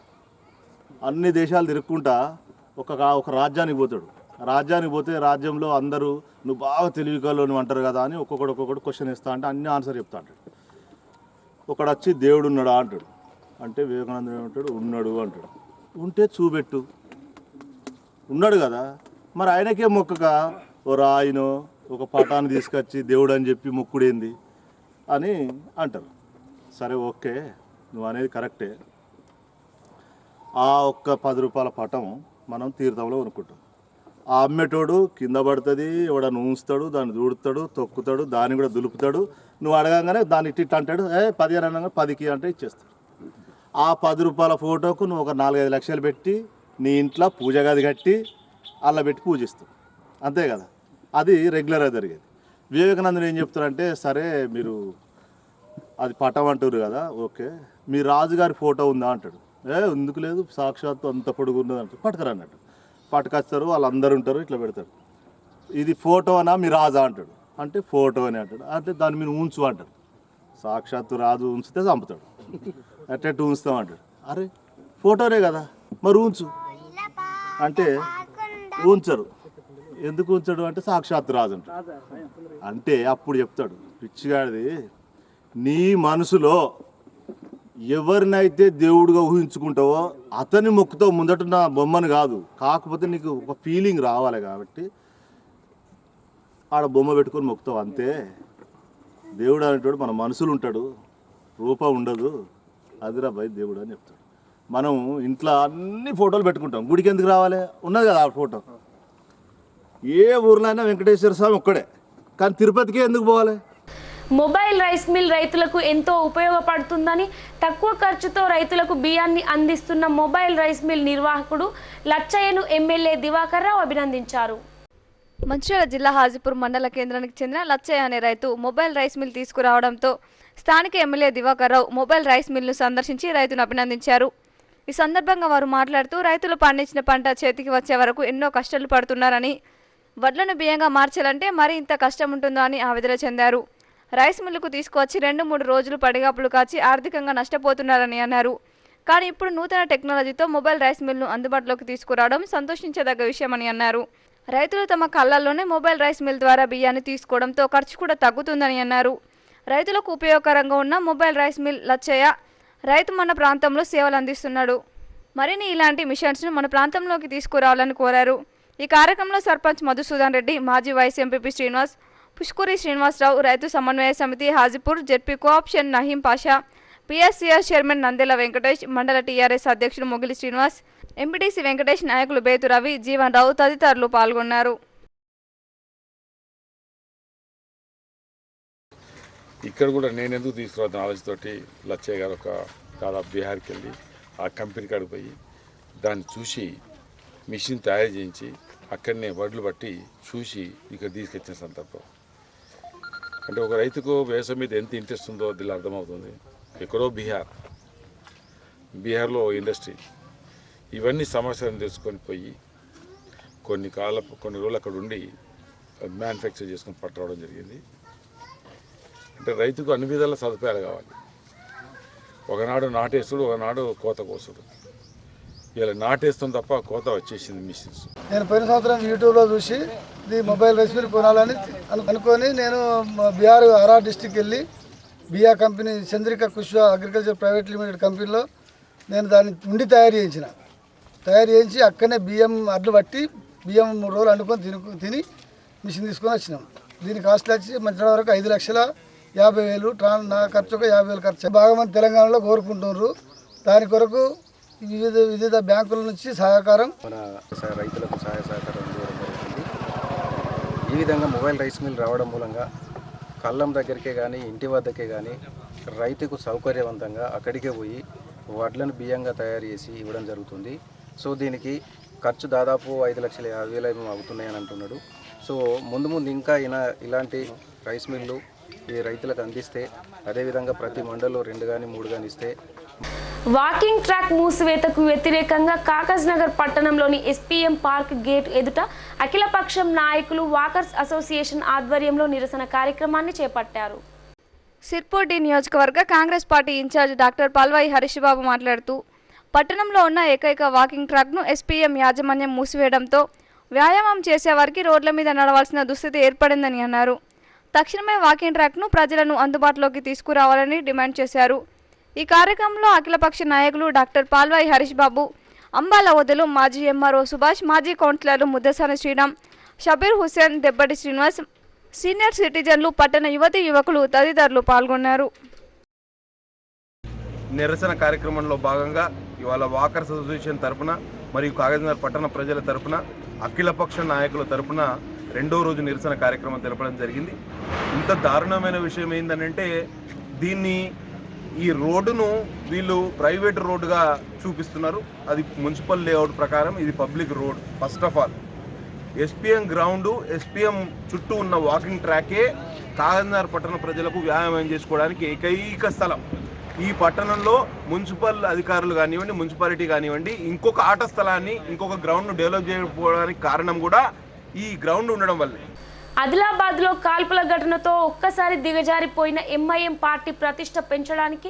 అన్ని దేశాలు తిరుక్కుంటా ఒక రాజ్యానికి పోతాడు. రాజ్యానికి పోతే రాజ్యంలో అందరూ నువ్వు బాగా తెలివికల్లోని అంటారు కదా అని ఒక్కొక్కడు క్వశ్చన్ ఇస్తా అంటే అన్ని ఆన్సర్ చెప్తా అంటాడు. ఒకడు వచ్చి దేవుడు ఉన్నాడా అంటాడు. అంటే వివేకానందుడు ఏమంటాడు, ఉన్నాడు అంటాడు. ఉంటే చూపెట్టు, ఉన్నాడు కదా, మరి ఆయనకే మొక్కక ఓ రాయినో ఒక పటాన్ని తీసుకొచ్చి దేవుడు అని చెప్పి మొక్కుడేంది అని అంటారు. సరే ఓకే, నువ్వు అనేది కరెక్టే. ఆ ఒక్క 10 రూపాయల పటం మనం తీర్థంలో కొనుక్కుంటాం. ఆ అమ్మేటోడు కింద పడుతుంది, ఎవడన్నా ఉంచుతాడు, దాన్ని దూడుతాడు, తొక్కుతాడు, దాన్ని కూడా దులుపుతాడు. నువ్వు అడగంగానే దాన్ని ఇట్టి అంటాడు, 10 అనగా 10కి అంటే ఇచ్చేస్తాడు. ఆ 10 రూపాయల ఫోటోకు నువ్వు ఒక 4-5 లక్షలు పెట్టి నీ ఇంట్లో పూజ గది కట్టి అలా పెట్టి పూజిస్తావు, అంతే కదా. అది రెగ్యులర్గా జరిగేది. వివేకానందుడు ఏం చెప్తారంటే, సరే మీరు అది పటం అంటారు కదా, ఓకే మీ రాజుగారి ఫోటో ఉందా అంటాడు. ఎందుకు లేదు, సాక్షాత్తు అంత పొడుగు ఉన్నది అంటారు. పట్టుకరా అన్నట్టు పట్టుకొస్తారు, వాళ్ళందరూ ఉంటారు, ఇట్లా పెడతారు. ఇది ఫోటో అనా మీ రాజా అంటాడు. అంటే ఫోటో అని అంటాడు. అంటే దాన్ని మీరు ఉంచు అంటారు. సాక్షాత్తు రాజు ఉంచితే చంపుతాడు, అట్టెట్టు ఉంచుతాం అంటాడు. అరే ఫోటోనే కదా మరి ఉంచు అంటే ఉంచరు. ఎందుకు ఉంచడు అంటే సాక్షాత్తు రాజు అంటాడు. అంటే అప్పుడు చెప్తాడు పిచ్చిగాడిది, నీ మనసులో ఎవరినైతే దేవుడిగా ఊహించుకుంటావో అతని మొక్కుతో ముందట బొమ్మను కాదు, కాకపోతే నీకు ఒక ఫీలింగ్ రావాలి కాబట్టి ఆడ బొమ్మ పెట్టుకొని మొక్కుతావు అంతే. దేవుడు అనేటోడు మన మనసులు ఉంటాడు, రూపం ఉండదు. అదిరా భయ్ దేవుడు అని చెప్తాడు. మనం ఇంట్లో అన్ని ఫోటోలు పెట్టుకుంటాం, గుడికి ఎందుకు రావాలి? ఉన్నది కదా ఆ ఫోటో. ఏ ఊర్లో అయినా వెంకటేశ్వర స్వామి ఒక్కడే, కానీ తిరుపతికే ఎందుకు పోవాలి? మొబైల్ రైస్ మిల్ రైతులకు ఎంతో ఉపయోగపడుతుందని తక్కువ ఖర్చుతో రైతులకు బియ్యాన్ని అందిస్తున్న మొబైల్ రైస్ మిల్ నిర్వాహకుడు లచ్చయ్యను ఎమ్మెల్యే దివాకర్ రావు అభినందించారు. మంచిర్యాల జిల్లా హాజీపూర్ మండల కేంద్రానికి చెందిన లచ్చయ్య అనే రైతు మొబైల్ రైస్ మిల్ తీసుకురావడంతో స్థానిక ఎమ్మెల్యే దివాకర్ రావు మొబైల్ రైస్ మిల్ను సందర్శించి రైతును అభినందించారు. ఈ సందర్భంగా వారు మాట్లాడుతూ రైతులు పండించిన పంట చేతికి వచ్చే వరకు ఎన్నో కష్టాలు పడుతున్నారని, వడ్లను బియ్యంగా మార్చాలంటే మరి ఇంత కష్టం ఉంటుందో అని ఆవేదన చెందారు. రైస్ మిల్లుకు తీసుకువచ్చి 2-3 రోజులు పడిగాపులు కాచి ఆర్థికంగా నష్టపోతున్నారని అన్నారు. కానీ ఇప్పుడు నూతన టెక్నాలజీతో మొబైల్ రైస్ మిల్ను అందుబాటులోకి తీసుకురావడం సంతోషించదగ్గ విషయమని అన్నారు. రైతులు తమ కళ్ళల్లోనే మొబైల్ రైస్ మిల్ ద్వారా బియ్యాన్ని తీసుకోవడంతో ఖర్చు కూడా తగ్గుతుందని అన్నారు. రైతులకు ఉపయోగకరంగా ఉన్న మొబైల్ రైస్ మిల్ లచ్చయ్య రైతు మన ప్రాంతంలో సేవలు అందిస్తున్నాడు. మరిన్ని ఇలాంటి మిషన్స్ను మన ప్రాంతంలోకి తీసుకురావాలని కోరారు. ఈ కార్యక్రమంలో సర్పంచ్ మధుసూదన్ రెడ్డి, మాజీ వైస్ ఎంపీపీ శ్రీనివాస్, పుష్కూరి శ్రీనివాసరావు, రైతు సమన్వయ సమితి Hajipur ZP co-option Naheem Pasha, PSCS chairman Nandela Venkatesh, మండల టీఆర్ఎస్ అధ్యక్షుడు మొగిలి శ్రీనివాస్, ఎంపీటీసీ వెంకటేష్, నాయకులు బేతు రవి, జీవన్ రావు తదితరులు పాల్గొన్నారు. ఇక్కడ కూడా నేను ఎందుకు తీసుకురావద్దు ఆలోచనతోటి లచ్చయ్య గారు ఒక దాదాపు బీహార్కి వెళ్ళి ఆ కంపెనీ కాడికి పోయి దాన్ని చూసి మిషన్ తయారు చేయించి అక్కడనే వడ్లు బట్టి చూసి ఇక్కడ తీసుకొచ్చిన సందర్భం. అంటే ఒక రైతుకు వ్యవసాయం మీద ఎంత ఇంట్రెస్ట్ ఉందో దీనిలో అర్థమవుతుంది. ఎక్కడో బీహార్లో ఇండస్ట్రీ ఇవన్నీ సమస్యలను తెలుసుకొని పోయి కొన్ని రోజులు అక్కడ ఉండి మ్యానుఫ్యాక్చర్ చేసుకొని పట్టురావడం జరిగింది. అంటే రైతుకు అన్ని విధాల సదుపాయాలు కావాలి. ఒకనాడు నాటేస్తుడు, ఒకనాడు కోత కోసుడు. ఇలా నాటేస్తాం తప్ప కోత వచ్చేసింది మిషన్స్. నేను పోయిన సంవత్సరం యూట్యూబ్లో చూసి ఇది మొబైల్ రైస్ మిల్ కొనాలని అనుకొని నేను బీహార్ ఆర్ఆర్ డిస్టిక్ వెళ్ళి BR company Chandrika Kushwaha agriculture private limited కంపెనీలో నేను దాన్ని ఉండి తయారు చేయించి అక్కడనే బియ్యం అడ్లు పట్టి బియ్యం 3 రోజులు వండుకొని తిని మిషన్ తీసుకొని వచ్చినాం. దీని కాస్ట్ వచ్చి మంచిగా వరకు 5,50,000 నా ఖర్చు ఒక 50,000 ఖర్చు. బాగా మంది తెలంగాణలో కోరుకుంటున్నారు. దాని కొరకు వివిధ బ్యాంకుల నుంచి సహకారం మన రైతులకు సహాయ సహకారం అందివ్వడం జరుగుతుంది. ఈ విధంగా మొబైల్ రైస్ మిల్ రావడం మూలంగా కళ్ళం దగ్గరికే కానీ ఇంటి వద్దకే కానీ రైతుకు సౌకర్యవంతంగా అక్కడికే పోయి వడ్లను బియ్యంగా తయారు చేసి ఇవ్వడం జరుగుతుంది. సో దీనికి ఖర్చు దాదాపు 5,50,000 అవుతున్నాయని అంటున్నాడు. సో ముందు ఇంకా ఇలాంటి రైస్ మిల్లు ఈ రైతులకు అందిస్తే, అదేవిధంగా ప్రతి మండలంలో 2 కానీ 3 కానీ ఇస్తే. వాకింగ్ ట్రాక్ మూసివేతకు వ్యతిరేకంగా కాగజ్ నగర్ పట్టణంలోని ఎస్పీఎం పార్క్ గేట్ ఎదుట అఖిలపక్షం నాయకులు వాకర్స్ అసోసియేషన్ ఆధ్వర్యంలో నిరసన కార్యక్రమాన్ని చేపట్టారు. సిర్పూర్ డి నియోజకవర్గ Congress party in-charge doctor Palvai Harish Babu మాట్లాడుతూ పట్టణంలో ఉన్న ఏకైక వాకింగ్ ట్రాక్ను ఎస్పీఎం యాజమాన్యం మూసివేయడంతో వ్యాయామం చేసేవారికి రోడ్ల మీద నడవాల్సిన దుస్థితి ఏర్పడిందని అన్నారు. తక్షణమే వాకింగ్ ట్రాక్ను ప్రజలను అందుబాటులోకి తీసుకురావాలని డిమాండ్ చేశారు. ఈ కార్యక్రమంలో అఖిలపక్ష నాయకులు డాక్టర్ పాల్వాయి హరీష్ బాబు, అంబాల వదలు మాజీ ఎంఆర్ఓ సుభాష్, మాజీ కౌన్సిలర్లు ముద్దసాని శ్రీరామ్, షబీర్ హుస్సేన్, దెబ్బటి శ్రీనివాస్, సీనియర్ సిటిజన్లు, పట్టణ యువతీ యువకులు తదితరులు పాల్గొన్నారు. నిరసన కార్యక్రమంలో భాగంగా ఇవాళ వాకర్స్ అసోసియేషన్ తరఫున మరియు కాగజ్నగర్ పట్టణ ప్రజల తరఫున అఖిలపక్ష నాయకుల తరఫున 2వ రోజు నిరసన కార్యక్రమం తెలపడం జరిగింది. ఇంత దారుణమైన విషయం ఏంటంటే ఈ రోడ్డును వీళ్ళు ప్రైవేట్ రోడ్డుగా చూపిస్తున్నారు. అది మున్సిపల్ లేఅవుట్ ప్రకారం ఇది public road. First of all SPM ground, SPM చుట్టూ ఉన్న వాకింగ్ ట్రాకే కాగజ్నగర్ పట్టణ ప్రజలకు వ్యాయామం చేసుకోవడానికి ఏకైక స్థలం. ఈ పట్టణంలో మున్సిపల్ అధికారులు కానివ్వండి, మున్సిపాలిటీ కానివ్వండి, ఇంకొక ఆట స్థలాన్ని, ఇంకొక గ్రౌండ్ను డెవలప్ చేయకపోవడానికి కారణం కూడా ఈ గ్రౌండ్ ఉండడం వల్లే. ఆదిలాబాద్లో కాల్పుల ఘటనతో ఒక్కసారి దిగజారిపోయిన ఎంఐఎం పార్టీ ప్రతిష్ట పెంచడానికి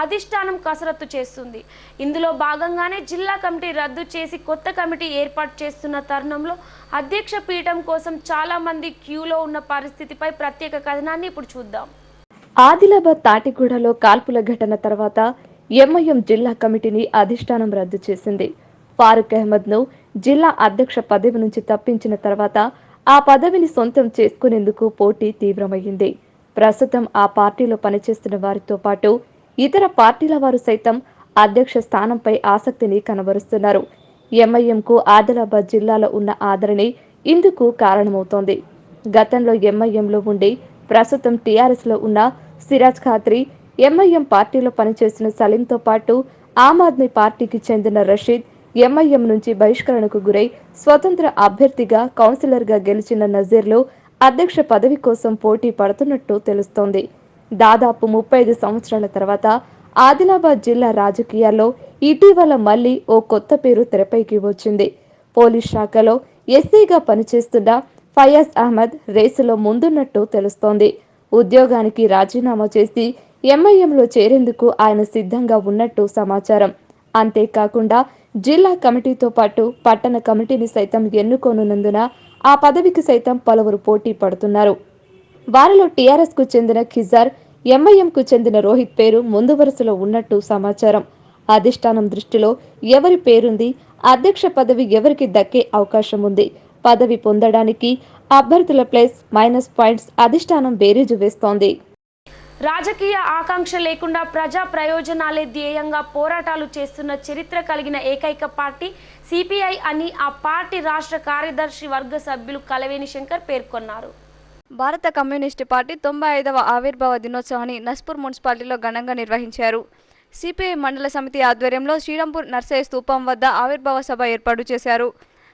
అధిష్టానం కసరత్తు చేస్తుంది. ఇందులో భాగంగానే జిల్లా కమిటీ రద్దు చేసి కొత్త కమిటీ ఏర్పాటు చేస్తున్న తరుణంలో అధ్యక్ష పీఠం కోసం చాలా మంది క్యూలో ఉన్న పరిస్థితిపై ప్రత్యేక కథనాన్ని ఇప్పుడు చూద్దాం. ఆదిలాబాద్ తాటిగూడలో కాల్పుల ఘటన తర్వాత ఎంఐఎం జిల్లా కమిటీని అధిష్టానం రద్దు చేసింది. ఫారూక్ అహ్మద్ను జిల్లా అధ్యక్ష పదవి నుంచి తప్పించిన తర్వాత ఆ పదవిని సొంతం చేసుకునేందుకు పోటీ తీవ్రమైంది. ప్రస్తుతం ఆ పార్టీలో పనిచేస్తున్న వారితో పాటు ఇతర పార్టీల వారు సైతం అధ్యక్ష స్థానంపై ఆసక్తిని కనబరుస్తున్నారు. ఎంఐఎంకు ఆదిలాబాద్ జిల్లాలో ఉన్న ఆదరణే ఇందుకు కారణమవుతోంది. గతంలో ఎంఐఎంలో ఉండి ప్రస్తుతం టీఆర్ఎస్లో ఉన్న సిరాజ్ ఖాత్రి, ఎంఐఎం పార్టీలో పనిచేసిన సలీంతో పాటు ఆమ్ ఆద్మీ పార్టీకి చెందిన రషీద్ ఎంఐఎం నుంచి బహిష్కరణకు గురై స్వతంత్ర అభ్యర్థిగా కౌన్సిలర్గా గెలిచిన నజీర్లు అధ్యక్ష పదవి కోసం పోటీ పడుతున్నట్టు తెలుస్తోంది. దాదాపు 35 సంవత్సరాల తర్వాత ఆదిలాబాద్ జిల్లా రాజకీయాల్లో ఇటీవల మళ్లీ ఓ కొత్త పేరు తెరపైకి వచ్చింది. పోలీస్ శాఖలో ఎస్ఐగా పనిచేస్తున్న ఫయాజ్ అహ్మద్ రేసులో ముందున్నట్టు తెలుస్తోంది. ఉద్యోగానికి రాజీనామా చేసి ఎంఐఎంలో చేరేందుకు ఆయన సిద్ధంగా ఉన్నట్టు సమాచారం. అంతేకాకుండా జిల్లా కమిటీతో పాటు పట్టణ కమిటీని సైతం ఎన్నుకోనున్నందున ఆ పదవికి సైతం పలువురు పోటీ పడుతున్నారు. వారిలో టీఆర్ఎస్ కు చెందిన ఖిజార్, ఎంఐఎంకు చెందిన రోహిత్ పేరు ముందు వరుసలో ఉన్నట్టు సమాచారం. అధిష్టానం దృష్టిలో ఎవరి పేరుంది, అధ్యక్ష పదవి ఎవరికి దక్కే అవకాశం ఉంది, పదవి పొందడానికి అభ్యర్థుల ప్లస్ మైనస్ పాయింట్స్ అధిష్టానం బేరీజు వేస్తోంది. రాజకీయ ఆకాంక్ష లేకుండా ప్రజా ప్రయోజనాలే ధ్యేయంగా పోరాటాలు చేస్తున్న చరిత్ర కలిగిన ఏకైక పార్టీ సిపిఐ అని ఆ పార్టీ రాష్ట్ర కార్యదర్శి వర్గ సభ్యులు కలవేని శంకర్ పేర్కొన్నారు. భారత కమ్యూనిస్టు పార్టీ 95వ ఆవిర్భావ దినోత్సవాన్ని నస్పూర్ మున్సిపాలిటీలో ఘనంగా నిర్వహించారు. సిపిఐ మండల సమితి ఆధ్వర్యంలో శ్రీరాంపూర్ నర్సయ్య స్తూపం వద్ద ఆవిర్భావ సభ ఏర్పాటు చేశారు.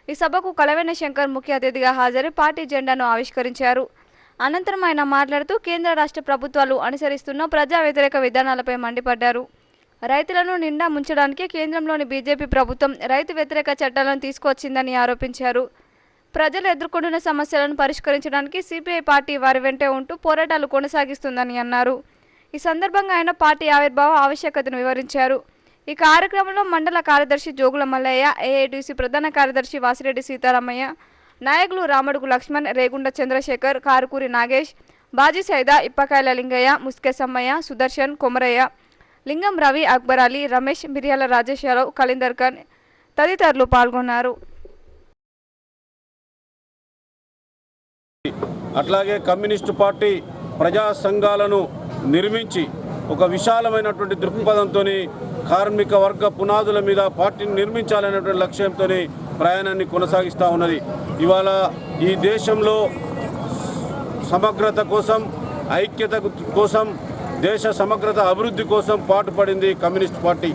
ఈ సభకు కలవేని శంకర్ ముఖ్య అతిథిగా హాజరై పార్టీ జెండాను ఆవిష్కరించారు. అనంతరం ఆయన మాట్లాడుతూ కేంద్ర రాష్ట్ర ప్రభుత్వాలు అనుసరిస్తున్న ప్రజా వ్యతిరేక విధానాలపై మండిపడ్డారు. రైతులను నిండా ముంచడానికి కేంద్రంలోని బీజేపీ ప్రభుత్వం రైతు వ్యతిరేక చట్టాలను తీసుకొచ్చిందని ఆరోపించారు. ప్రజలు ఎదుర్కొంటున్న సమస్యలను పరిష్కరించడానికి సిపిఐ పార్టీ వారి వెంటే ఉంటూ పోరాటాలు కొనసాగిస్తుందని అన్నారు. ఈ సందర్భంగా ఆయన పార్టీ ఆవిర్భావ ఆవశ్యకతను వివరించారు. ఈ కార్యక్రమంలో మండల కార్యదర్శి జోగుల మల్లయ్య, ఏఐటీసీ ప్రధాన కార్యదర్శి వాసిరెడ్డి సీతారామయ్య, నాయకులు రామడుగు లక్ష్మణ్, రేగుండ చంద్రశేఖర్, కారుకూరి నాగేష్, బాజీ సైదా, ఇప్పకాయల లింగయ్య, ముస్కెసమ్మయ్య, సుదర్శన్, కొమరయ్య, లింగం రవి, అక్బర్ అలీ, రమేష్, మిర్యాల రాజేశ్వరరావు, కలీందర్ ఖాన్ తదితరులు పాల్గొన్నారు. అట్లాగే కమ్యూనిస్టు పార్టీ ప్రజా సంఘాలను నిర్మించి ఒక విశాలమైనటువంటి దృక్పథంతో కార్మిక వర్గ పునాదుల మీద పార్టీని నిర్మించాలనేటువంటి లక్ష్యంతో ప్రయాణాన్ని కొనసాగిస్తూ ఉన్నది. ఇవాళ ఈ దేశంలో సమగ్రత కోసం, ఐక్యత కోసం, దేశ సమగ్రత అభివృద్ధి కోసం పాటుపడింది కమ్యూనిస్ట్ పార్టీ.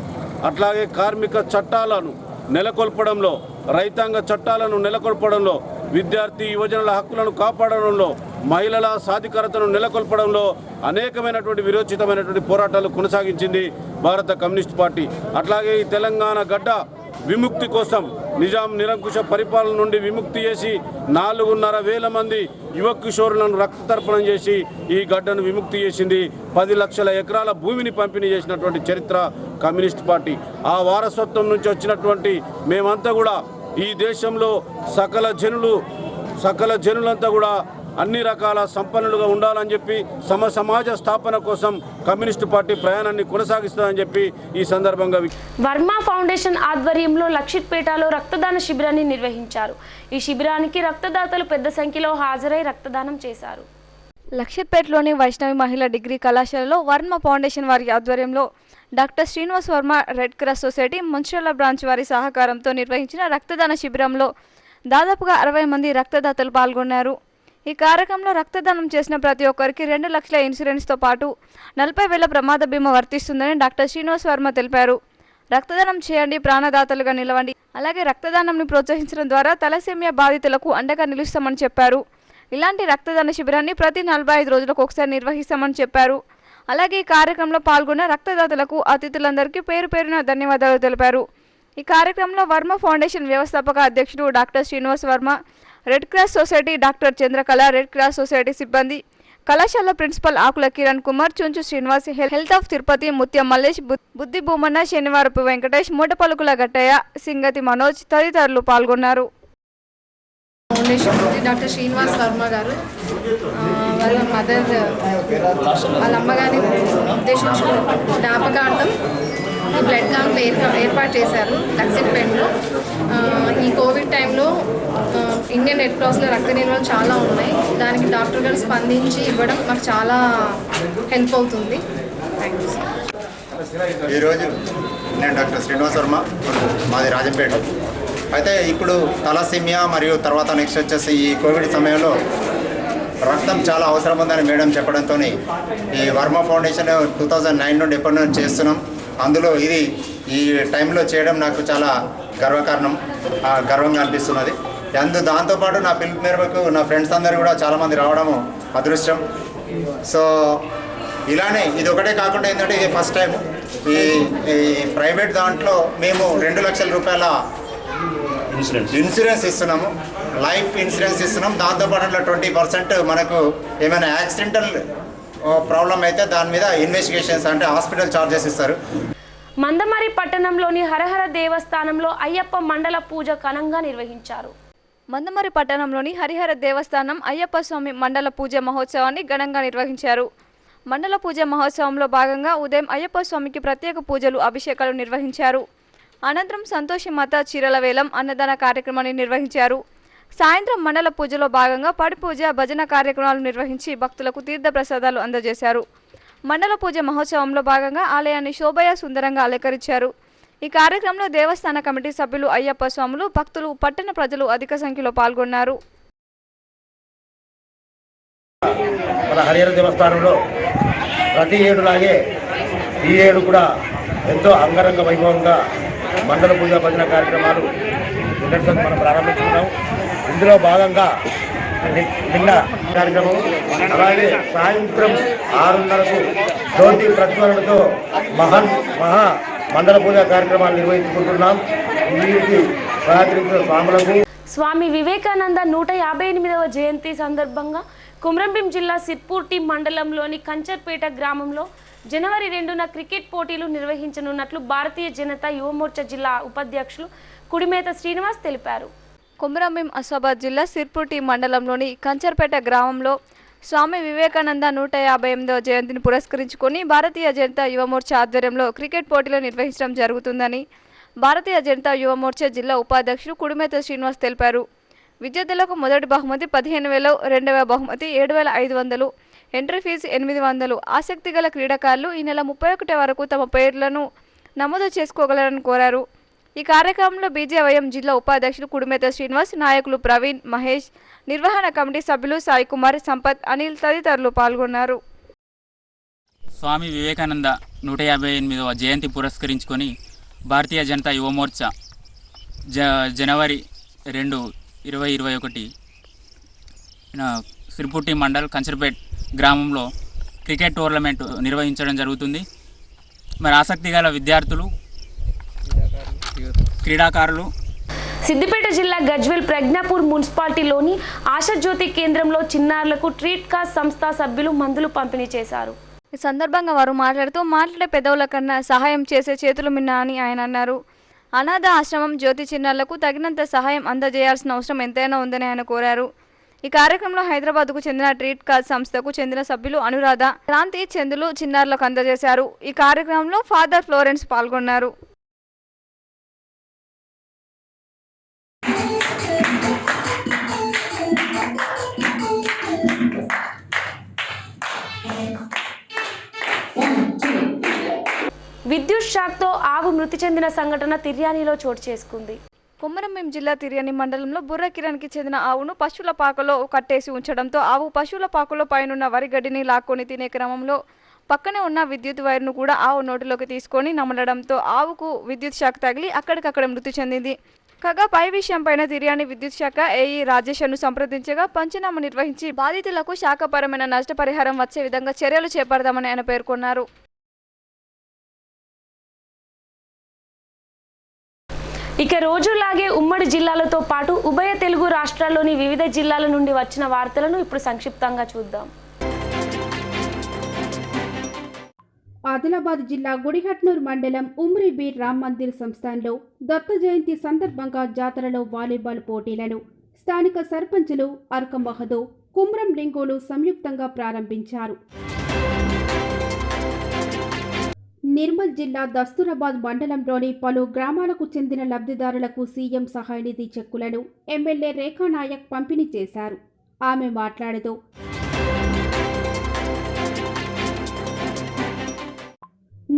అట్లాగే కార్మిక చట్టాలను నెలకొల్పడంలో, రైతాంగ చట్టాలను నెలకొల్పడంలో, విద్యార్థి యువజనుల హక్కులను కాపాడడంలో, మహిళల సాధికారతను నెలకొల్పడంలో అనేకమైనటువంటి విరోచితమైనటువంటి పోరాటాలు కొనసాగించింది భారత కమ్యూనిస్ట్ పార్టీ. అట్లాగే ఈ తెలంగాణ గడ్డ విముక్తి కోసం, నిజాం నిరంకుశ పరిపాలన నుండి విముక్తి చేసి 4,500,000 మంది యువ కిషోరులను రక్తతర్పణం చేసి ఈ గడ్డను విముక్తి చేసింది. 10 లక్షల ఎకరాల భూమిని పంపిణీ చేసినటువంటి చరిత్ర కమ్యూనిస్ట్ పార్టీ. ఆ వారసత్వం నుంచి వచ్చినటువంటి మేమంతా కూడా ఈ దేశంలో సకల జనులంతా కూడా అన్ని రకాల సంపన్నులుగా ఉండాలని చెప్పి సమాజ స్థాపన కోసం కమ్యూనిస్టు పార్టీ ప్రయాణాన్ని కొనసాగిస్తుందని చెప్పి ఈ సందర్భంగా వర్మ ఫౌండేషన్ ఆధ్వర్యంలో లక్షిత్పేటలో రక్తదాన శిబిరాన్ని నిర్వహించారు. ఈ శిబిరానికి రక్తదాతలు పెద్ద సంఖ్యలో హాజరై రక్తదానం చేశారు. లక్షిత్పేటలోని వైష్ణవి మహిళా డిగ్రీ కళాశాలలో వర్మ ఫౌండేషన్ వారి ఆధ్వర్యంలో doctor Srinivas Varma red cross society Mancherial branch వారి సహకారంతో నిర్వహించిన రక్తదాన శిబిరంలో దాదాపుగా 60 మంది రక్తదాతలు పాల్గొన్నారు. ఈ కార్యక్రమంలో రక్తదానం చేసిన ప్రతి ఒక్కరికి 2 లక్షల ఇన్సూరెన్స్తో పాటు 40,000 ప్రమాద బీమా వర్తిస్తుందని డాక్టర్ శ్రీనివాస్ వర్మ తెలిపారు. రక్తదానం చేయండి, ప్రాణదాతలుగా నిలవండి. అలాగే రక్తదానంని ప్రోత్సహించడం ద్వారా తలసేమియా బాధితులకు అండగా నిలుస్తామని చెప్పారు. ఇలాంటి రక్తదాన శిబిరాన్ని ప్రతి 45 రోజులకు ఒకసారి నిర్వహిస్తామని చెప్పారు. అలాగే ఈ కార్యక్రమంలో పాల్గొన్న రక్తదాతలకు, అతిథులందరికీ పేరు పేరున ధన్యవాదాలు తెలిపారు. ఈ కార్యక్రమంలో వర్మ ఫౌండేషన్ వ్యవస్థాపక అధ్యక్షుడు doctor Srinivas Varma, red cross society doctor Chandrakala, red cross society సిబ్బంది, కళాశాల principal Akula Kiran Kumar, Chunchu Srinivas, health of Tirupati, Mutyam Mallesh, బుద్ధి భూమన్న, శనివారపు వెంకటేష్, మూటపలుకుల గట్టయ్య, సింగతి మనోజ్ తదితరులు పాల్గొన్నారు. ఫౌండేషన్ డాక్టర్ శ్రీనివాస్ వర్మ గారు వాళ్ళ మదర్ వాళ్ళ అమ్మగారిని ఉద్దేశించి జ్ఞాపకార్థం ఈ బ్లడ్ క్యాంప్ ఏర్పాటు చేశారు లక్సిపేటలో. ఈ కోవిడ్ టైంలో ఇండియన్ రెడ్ క్రాస్లో రక్త నిల్వలు చాలా ఉన్నాయి. దానికి డాక్టర్ గారు స్పందించి ఇవ్వడం మాకు చాలా హెల్ప్ అవుతుంది. Thank you sir. ఈరోజు నేను డాక్టర్ శ్రీనివాస్ వర్మ, మాది రాజంపేట. అయితే ఇప్పుడు తలసీమియా మరియు తర్వాత నెక్స్ట్ వచ్చేసి ఈ కోవిడ్ సమయంలో రక్తం చాలా అవసరం ఉందని మేడం చెప్పడంతో ఈ వర్మ ఫౌండేషన్ 2009 నుండి ఎప్పటి నుండి చేస్తున్నాం. అందులో ఇది ఈ టైంలో చేయడం నాకు చాలా గర్వంగా అనిపిస్తున్నది. దాంతోపాటు నా పిలుపు మేరకు నా ఫ్రెండ్స్ అందరూ కూడా చాలామంది రావడము అదృష్టం. సో ఇలానే ఇది ఒకటే కాకుండా ఏంటంటే ఇది ఫస్ట్ టైం ఈ ప్రైవేట్ దాంట్లో మేము 2 లక్షల రూపాయల ఇన్సూరెన్స్ ఇస్తున్నాము, లైఫ్ ఇన్సూరెన్స్ ఇస్తున్నాం. దాంతోపాటు 20% మనకు ఏమైనా యాక్సిడెంటల్ ప్రాబ్లం అయితే దాని మీద ఇన్వెస్టిగేషన్స్ అంటే హాస్పిటల్ ఛార్జెస్ ఇస్తారు. మందమరి పట్టణంలోని హరహర దేవస్థానంలో అయ్యప్ప మండల పూజ ఘనంగా నిర్వహించారు. మందమరి పట్టణంలోని హరిహర దేవస్థానం అయ్యప్ప స్వామి మండల పూజ మహోత్సవాన్ని ఘనంగా నిర్వహించారు. మండల పూజ మహోత్సవంలో భాగంగా ఉదయం అయ్యప్ప స్వామికి ప్రత్యేక పూజలు, అభిషేకాలు నిర్వహించారు. అనంతరం సంతోషమాత చీరల వేలం, అన్నదాన కార్యక్రమాన్ని నిర్వహించారు. సాయంత్రం మండల పూజలో భాగంగా పడి పూజ, భజన కార్యక్రమాలు నిర్వహించి భక్తులకు తీర్థ ప్రసాదాలు అందజేశారు. మండల పూజ మహోత్సవంలో భాగంగా ఆలయాన్ని శోభయ సుందరంగా అలంకరించారు. ఈ కార్యక్రమంలో దేవస్థాన కమిటీ సభ్యులు, అయ్యప్ప స్వాములు, భక్తులు, పట్టణ ప్రజలు అధిక సంఖ్యలో పాల్గొన్నారు. మన హరిహర దేవస్థానంలో ప్రతి ఏడులాగే ఈ ఏడు కూడా ఎంతో అంగరంగ వైభవంగా మండల పూజా భజన కార్యక్రమాలు మనం ప్రారంభించుకున్నాం. ఇందులో భాగంగా నిన్న కార్యక్రమం, అలాగే సాయంత్రం 6:30కు జ్యోతి ప్రజ్వలనతో మహా మండల పూజా కార్యక్రమాలు నిర్వహించుకుంటున్నాం. వీరికి సహకరించిన స్వాములకు స్వామి వివేకానంద 158వ జయంతి సందర్భంగా కొమరంభీం జిల్లా సిర్పూర్టి మండలంలోని కంచర్పేట గ్రామంలో జనవరి 2న క్రికెట్ పోటీలు నిర్వహించనున్నట్లు భారతీయ జనతా యువమోర్చా జిల్లా ఉపాధ్యక్షులు కుడిమేత శ్రీనివాస్ తెలిపారు. కొమరంభీం ఆసిఫాబాద్ జిల్లా సిర్పూర్టి మండలంలోని కంచర్పేట గ్రామంలో స్వామి వివేకానంద 158వ జయంతిని పురస్కరించుకొని భారతీయ జనతా యువమోర్చా ఆధ్వర్యంలో క్రికెట్ పోటీలు నిర్వహించడం జరుగుతుందని భారతీయ జనతా యువమోర్చా జిల్లా ఉపాధ్యక్షులు కుడిమేత శ్రీనివాస్ తెలిపారు. విద్యార్థులకు మొదటి బహుమతి 15,000, రెండవ బహుమతి 7,500, ఎంట్రీ ఫీజు 800. ఆసక్తి గల క్రీడాకారులు ఈ నెల 31 వరకు తమ పేర్లను నమోదు చేసుకోగలరని కోరారు. ఈ కార్యక్రమంలో బీజేవైఎం జిల్లా ఉపాధ్యక్షులు కుడిమేత శ్రీనివాస్, నాయకులు ప్రవీణ్, మహేష్, నిర్వహణ కమిటీ సభ్యులు సాయి కుమార్, సంపత్, అనిల్ తదితరులు పాల్గొన్నారు. స్వామి వివేకానంద 158వ జయంతి పురస్కరించుకొని భారతీయ జనతా యువమోర్చా జనవరి 2, 2021 సిర్పూర్టి మండల్ కంచర్పేట్ గ్రామంలో క్రికెట్ టోర్నమెంట్ నిర్వహించడం జరుగుతుంది. మరి ఆసక్తి గల విద్యార్థులు, క్రీడాకారులు. సిద్దిపేట జిల్లా గజ్వేల్ ప్రజ్ఞాపూర్ మున్సిపాలిటీలోని ఆశాజ్యోతి కేంద్రంలో చిన్నారులకు ట్రీట్ కాస్ సంస్థ సభ్యులు మందులు పంపిణీ చేశారు. ఈ సందర్భంగా వారు మాట్లాడే పెదవుల కన్నా సహాయం చేసే చేతులు మిన్న అని ఆయన అన్నారు. అనాథ ఆశ్రమం జ్యోతి చిన్నారులకు తగినంత సహాయం అందజేయాల్సిన అవసరం ఎంతైనా ఉందని ఆయన కోరారు. ఈ కార్యక్రమంలో హైదరాబాద్కు చెందిన ట్రీట్ కాస్ సంస్థకు చెందిన సభ్యులు అనురాధ, క్రాంతి, చందులు చిన్నారులకు అందజేశారు. ఈ కార్యక్రమంలో ఫాదర్ ఫ్లోరెన్స్ పాల్గొన్నారు. విద్యుత్ షాక్తో ఆవు మృతి చెందిన సంఘటన తిర్యానీలో చోటు చేసుకుంది. కొమరంభీం జిల్లా తిర్యాని మండలంలో బుర్ర కిరణ్కి చెందిన ఆవును పశువుల పాకలో కట్టేసి ఉంచడంతో ఆవు పశువుల పాకలో పైనున్న వరి గడ్డిని లాక్కొని తినే క్రమంలో పక్కనే ఉన్న విద్యుత్ వైర్ను కూడా ఆవు నోటిలోకి తీసుకొని నమలడంతో ఆవుకు విద్యుత్ షాక్ తగిలి అక్కడికక్కడ మృతి చెందింది. కాగా పై విషయంపైన తిర్యాని విద్యుత్ శాఖ ఏఈ రాజేష్ను సంప్రదించగా పంచనామా నిర్వహించి బాధితులకు శాఖపరమైన నష్టపరిహారం వచ్చే విధంగా చర్యలు చేపడదామని ఆయన పేర్కొన్నారు. ఇక రోజులాగే ఉమ్మడి జిల్లాలతో పాటు ఉభయ తెలుగు రాష్ట్రాల్లోని వివిధ జిల్లాల నుండి వచ్చిన వార్తలను ఇప్పుడు సంక్షిప్తంగా చూద్దాం. ఆదిలాబాద్ జిల్లా గుడిహట్నూర్ మండలం ఉమ్రి బీర్ రామ్ మందిర్ సంస్థాన్లో దత్త జయంతి సందర్భంగా జాతరలో వాలీబాల్ పోటీలను స్థానిక సర్పంచులు అర్కం బహదూర్, కుమ్రం లింగోలు సంయుక్తంగా ప్రారంభించారు. నిర్మల్ జిల్లా దస్తూరాబాద్ మండలంలోని పలు గ్రామాలకు చెందిన లబ్ధిదారులకు సీఎం సహాయ నిధి చెక్కులను ఎమ్మెల్యే రేఖా నాయక్ పంపిణీ చేశారు. ఆమె మాట్లాడుతూ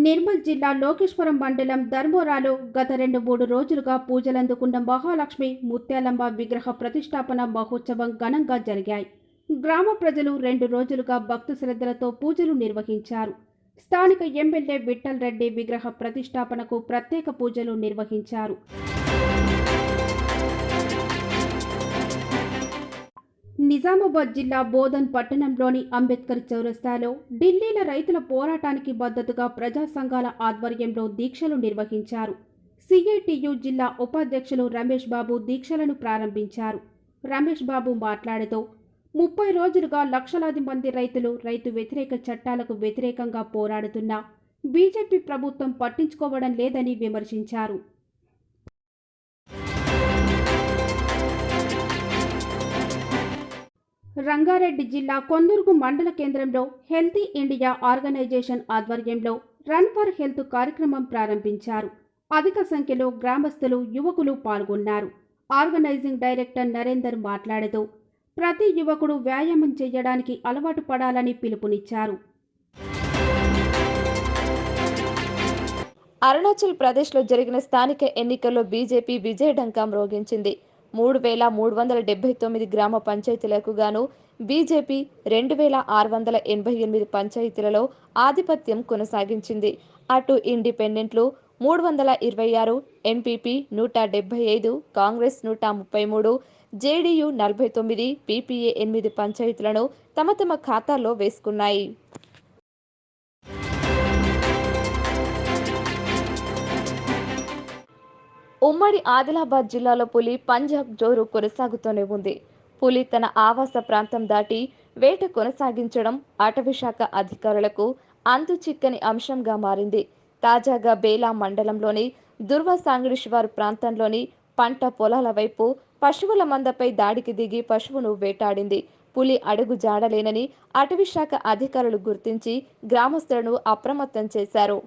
నిర్మల్ జిల్లా లోకేశ్వరం మండలం ధర్మోరాలో గత 2-3 రోజులుగా పూజలందుకున్న మహాలక్ష్మి ముత్యాలమ్మ విగ్రహ ప్రతిష్టాపన మహోత్సవం ఘనంగా జరిగాయి. గ్రామ ప్రజలు 2 రోజులుగా భక్తు శ్రద్ధలతో పూజలు నిర్వహించారు. స్థానిక ఎమ్మెల్యే విఠల్ రెడ్డి విగ్రహ ప్రతిష్టాపనకు ప్రత్యేక పూజలు నిర్వహించారు. నిజామాబాద్ జిల్లా బోధన్ పట్టణంలోని అంబేద్కర్ చౌరస్తాలో ఢిల్లీల రైతుల పోరాటానికి మద్దతుగా ప్రజా సంఘాల ఆధ్వర్యంలో దీక్షలు నిర్వహించారు. సిఐటియు జిల్లా ఉపాధ్యక్షులు రమేష్ బాబు దీక్షలను ప్రారంభించారు. రమేష్ బాబు మాట్లాడుతూ 30 రోజులుగా లక్షలాది మంది రైతులు రైతు వ్యతిరేక చట్టాలకు వ్యతిరేకంగా పోరాడుతున్నా బీజేపీ ప్రభుత్వం పట్టించుకోవడం లేదని విమర్శించారు. రంగారెడ్డి జిల్లా కొందుర్గు మండల కేంద్రంలో హెల్తీ ఇండియా ఆర్గనైజేషన్ ఆధ్వర్యంలో రన్ ఫర్ హెల్త్ కార్యక్రమం ప్రారంభించారు. అధిక సంఖ్యలో గ్రామస్తులు, యువకులు పాల్గొన్నారు. ఆర్గనైజింగ్ డైరెక్టర్ నరేందర్ మాట్లాడుతూ ప్రతి యువకుడు వ్యాయామం చేయడానికి అలవాటు పడాలని పిలుపునిచ్చారు. అరుణాచల్ ప్రదేశ్లో జరిగిన స్థానిక ఎన్నికల్లో బీజేపీ విజయఢంకా మ్రోగించింది. 3,379 గ్రామ పంచాయతీలకు గాను బీజేపీ 2,688 పంచాయతీలలో ఆధిపత్యం కొనసాగించింది. అటు ఇండిపెండెంట్లు 326, ఎంపీపీ 175, కాంగ్రెస్ 133, జేడీయూ 49, పీపీఏ 8 పంచాయతీలను తమ తమ ఖాతాల్లో వేసుకున్నాయి. ఉమ్మడి ఆదిలాబాద్ జిల్లాలో పులి పంజాబ్ జోరు కొనసాగుతూనే ఉంది. పులి తన ఆవాస ప్రాంతం దాటి వేట కొనసాగించడం అటవీ శాఖ అధికారులకు అంతు చిక్కని అంశంగా మారింది. తాజాగా బేలా మండలంలోని దుర్వాసాంగిడి శివారు ప్రాంతంలోని పంట పొలాల వైపు పశువుల మందపై దాడికి దిగి పశువును వేటాడింది. పులి అడుగు జాడలేనని అటవీ శాఖ అధికారులు గుర్తించి గ్రామస్తులను అప్రమత్తం చేశారు.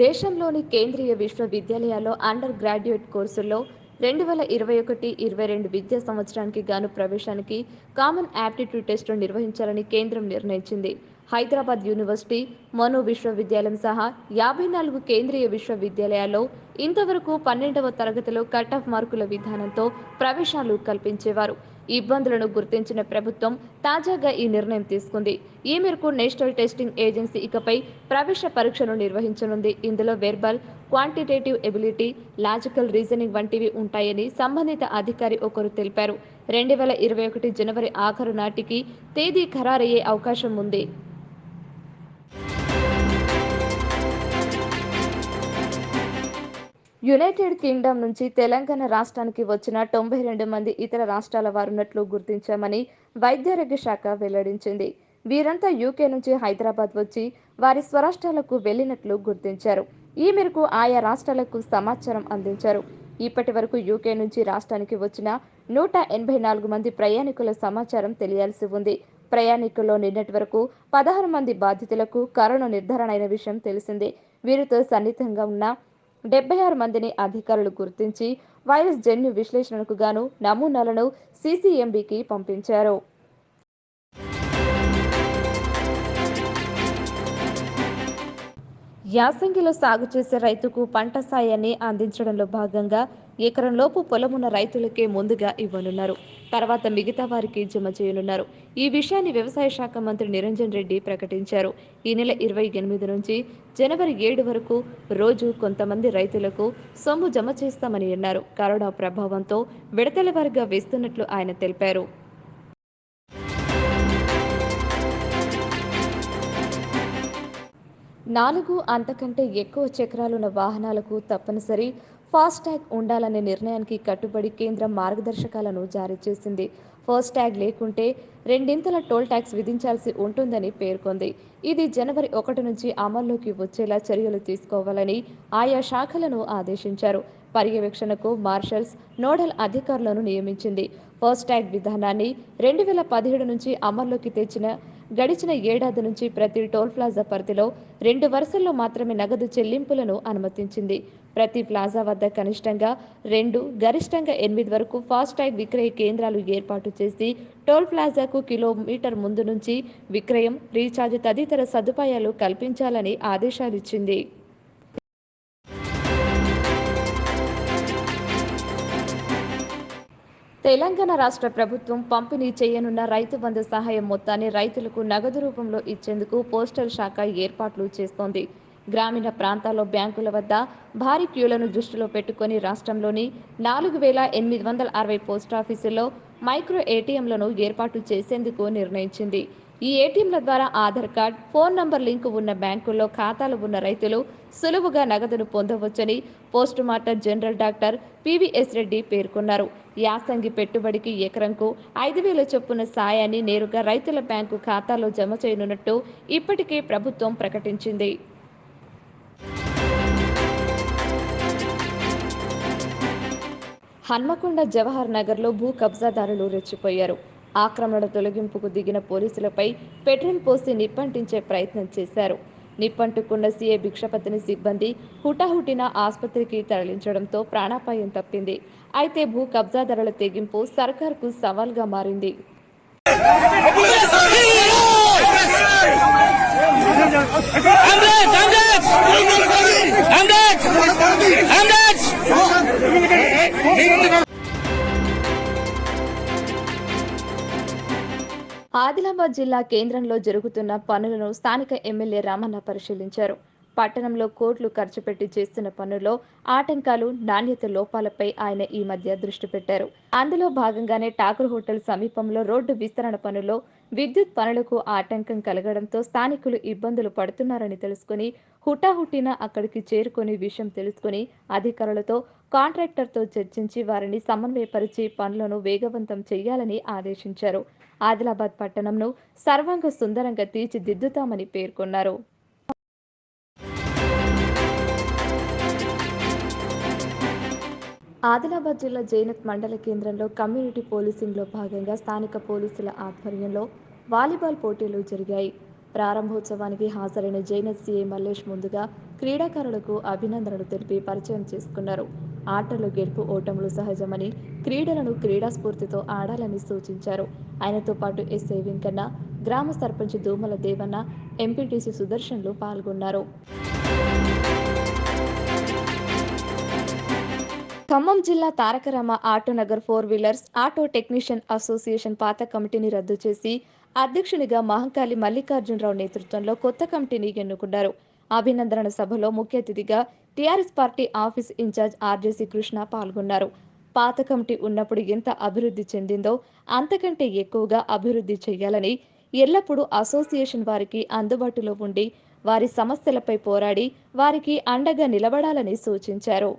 దేశంలోని కేంద్రీయ విశ్వవిద్యాలయాల్లో అండర్ గ్రాడ్యుయేట్ కోర్సుల్లో 2021-22 విద్యా సంవత్సరానికి గాను ప్రవేశానికి కామన్ యాప్టిట్యూడ్ టెస్టులు నిర్వహించాలని కేంద్రం నిర్ణయించింది. హైదరాబాద్ యూనివర్సిటీ, మను విశ్వవిద్యాలయం సహా 54 కేంద్రీయ విశ్వవిద్యాలయాల్లో ఇంతవరకు 12వ తరగతిలో కట్ ఆఫ్ మార్కుల విధానంతో ప్రవేశాలు కల్పించేవారు. ఇబ్బందులను గుర్తించిన ప్రభుత్వం తాజాగా ఈ నిర్ణయం తీసుకుంది. ఈ మేరకు నేషనల్ టెస్టింగ్ ఏజెన్సీ ఇకపై ప్రవేశ పరీక్షను నిర్వహించనుంది. ఇందులో verbal, quantitative ability, logical reasoning వంటివి ఉంటాయని సంబంధిత అధికారి ఒకరు తెలిపారు. 2021 జనవరి ఆఖరు నాటికి తేదీ ఖరారయ్యే అవకాశం ఉంది. యునైటెడ్ కింగ్డమ్ నుంచి తెలంగాణ రాష్ట్రానికి వచ్చిన 92 మంది ఇతర రాష్ట్రాల వారున్నట్లు గుర్తించామని వైద్యారోగ్య శాఖ వెల్లడించింది. వీరంతా యూకే నుంచి హైదరాబాద్ వచ్చి వారి స్వరాష్ట్రాలకు వెళ్లినట్లు గుర్తించారు. ఈ మేరకు ఆయా రాష్ట్రాలకు సమాచారం అందించారు. ఇప్పటి వరకు యూకే నుంచి రాష్ట్రానికి వచ్చిన 184 మంది ప్రయాణికుల సమాచారం తెలియాల్సి ఉంది. ప్రయాణికుల్లో నిన్నటి వరకు 16 మంది బాధితులకు కరోనా నిర్ధారణ అయిన విషయం తెలిసిందే. వీరితో సన్నిహితంగా ఉన్న 76 మందిని అధికారులు గుర్తించి వైరస్ జన్యు విశ్లేషణకు గాను నమూనాలను సీసీఎంబీకి పంపించారు. యాసంగిలో సాగు చేసే రైతుకు పంట సాయాన్ని అందించడంలో భాగంగా ఎకరంలోపు పొలమున్న రైతులకే ముందుగా ఇవ్వనున్నారు. తర్వాత మిగతా వారికి జమ చేయనున్నారు. ఈ విషయాన్ని వ్యవసాయ శాఖ మంత్రి నిరంజన్ రెడ్డి ప్రకటించారు. ఈ నెల 28 నుంచి జనవరి 7 వరకు రోజు కొంతమంది రైతులకు సొమ్ము జమ చేస్తామని అన్నారు. కరోనా ప్రభావంతో విడతల వారీగా వేస్తున్నట్లు ఆయన తెలిపారు. నాలుగు అంతకంటే ఎక్కువ చక్రాలున్న వాహనాలకు తప్పనిసరి ఫాస్టాగ్ ఉండాలనే నిర్ణయానికి కట్టుబడి కేంద్రం మార్గదర్శకాలను జారీ చేసింది. ఫాస్టాగ్ లేకుంటే 2 టోల్ ట్యాక్స్ విధించాల్సి ఉంటుందని పేర్కొంది. ఇది జనవరి 1 నుంచి అమల్లోకి వచ్చేలా చర్యలు తీసుకోవాలని ఆయా శాఖలను ఆదేశించారు. పర్యవేక్షణకు మార్షల్స్, నోడల్ అధికారులను నియమించింది. ఫాస్టాగ్ విధానాన్ని 2017 నుంచి అమల్లోకి తెచ్చిన గడిచిన ఏడాది నుంచి ప్రతి టోల్ ప్లాజా పరిధిలో 2 వరుసల్లో మాత్రమే నగదు చెల్లింపులను అనుమతించింది. ప్రతి ప్లాజా వద్ద కనిష్టంగా 2, గరిష్టంగా 8 వరకు ఫాస్టాగ్ విక్రయ కేంద్రాలు ఏర్పాటు చేసి టోల్ ప్లాజాకు కిలోమీటర్ ముందు నుంచి విక్రయం, రీఛార్జ్ తదితర సదుపాయాలు కల్పించాలని ఆదేశాలిచ్చింది. తెలంగాణ రాష్ట్ర ప్రభుత్వం పంపిణీ చేయనున్న రైతు బంధు సహాయం మొత్తాన్ని రైతులకు నగదు రూపంలో ఇచ్చేందుకు పోస్టల్ శాఖ ఏర్పాట్లు చేస్తోంది. గ్రామీణ ప్రాంతాల్లో బ్యాంకుల వద్ద భారీ క్యూలను దృష్టిలో పెట్టుకుని రాష్ట్రంలోని 4,860 పోస్టాఫీసుల్లో మైక్రో ఏటీఎంలను ఏర్పాటు చేసేందుకు నిర్ణయించింది. ఈ ఏటీఎంల ద్వారా Aadhaar card, phone number link ఉన్న బ్యాంకుల్లో ఖాతాలు ఉన్న రైతులు సులువుగా నగదును పొందవచ్చని post master general doctor PVS Reddy పేర్కొన్నారు. యాసంగి పెట్టుబడికి ఎకరంకు 5,000 చొప్పున సాయాన్ని నేరుగా రైతుల బ్యాంకు ఖాతాలో జమ చేయనున్నట్టు ఇప్పటికే ప్రభుత్వం ప్రకటించింది. హన్మకొండ జవహర్ నగర్లో భూ కబ్జాదారులు రెచ్చిపోయారు. ఆక్రమణ తొలగింపుకు దిగిన పోలీసులపై పెట్రోల్ పోసి నిప్పంటించే ప్రయత్నం చేశారు. నిప్పంటుకున్న సీఏ భిక్షపతిని సిబ్బంది హుటాహుటిన ఆసుపత్రికి తరలించడంతో ప్రాణాపాయం తప్పింది. అయితే భూ కబ్జాదారుల తెగింపు సర్కార్కు సవాల్గా మారింది. ఆదిలాబాద్ జిల్లా కేంద్రంలో జరుగుతున్న పనులను స్థానిక ఎమ్మెల్యే రామన్న పరిశీలించారు. పట్టణంలో కోట్లు ఖర్చు పెట్టి చేస్తున్న పనుల్లో ఆటంకాలు, నాణ్యత లోపాలపై ఆయన ఈ మధ్య దృష్టి పెట్టారు. అందులో భాగంగానే ఠాకూర్ హోటల్ సమీపంలో రోడ్డు విస్తరణ పనుల్లో విద్యుత్ పనులకు ఆటంకం కలగడంతో స్థానికులు ఇబ్బందులు పడుతున్నారని తెలుసుకుని హుటాహుటిన అక్కడికి చేరుకుని విషయం తెలుసుకుని అధికారులతో, కాంట్రాక్టర్తో చర్చించి వారిని సమన్వయపరిచి పనులను వేగవంతం చేయాలని ఆదేశించారు. ఆదిలాబాద్ పట్టణంను సర్వాంగ సుందరంగా తీర్చిదిద్దుతామని పేర్కొన్నారు. ఆదిలాబాద్ జిల్లా జైనత్ మండల కేంద్రంలో కమ్యూనిటీ పోలీసింగ్లో భాగంగా స్థానిక పోలీసుల ఆధ్వర్యంలో వాలీబాల్ పోటీలు జరిగాయి. ప్రారంభోత్సవానికి హాజరైన జైనత్ సీఐ మల్లేష్ ముందుగా క్రీడాకారులకు అభినందనలు తెలిపి పరిచయం చేసుకున్నారు. ఆటలు గెలుపు ఓటములు సహజమని, క్రీడలను క్రీడా స్ఫూర్తితో ఆడాలని సూచించారు. ఆయనతో పాటు ఎస్ఐ వెంకన్న, గ్రామ సర్పంచ్ దూమల దేవన్న, ఎంపీటీసీ సుదర్శన్లు పాల్గొన్నారు. ఖమ్మం జిల్లా Tarakarama Autonagar 4 wheelers auto technician association పాత కమిటీని రద్దు చేసి అధ్యక్షునిగా మహంకాళి మల్లికార్జునరావు నేతృత్వంలో కొత్త కమిటీని ఎన్నుకున్నారు. అభినందన సభలో ముఖ్య అతిథిగా TRS party office in charge RJC Krishna పాల్గొన్నారు. పాత కమిటీ ఉన్నప్పుడు ఎంత అభివృద్ధి చెందిందో అంతకంటే ఎక్కువగా అభివృద్ధి చేయాలని, ఎల్లప్పుడూ అసోసియేషన్ వారికి అందుబాటులో ఉండి వారి సమస్యలపై పోరాడి వారికి అండగా నిలబడాలని సూచించారు.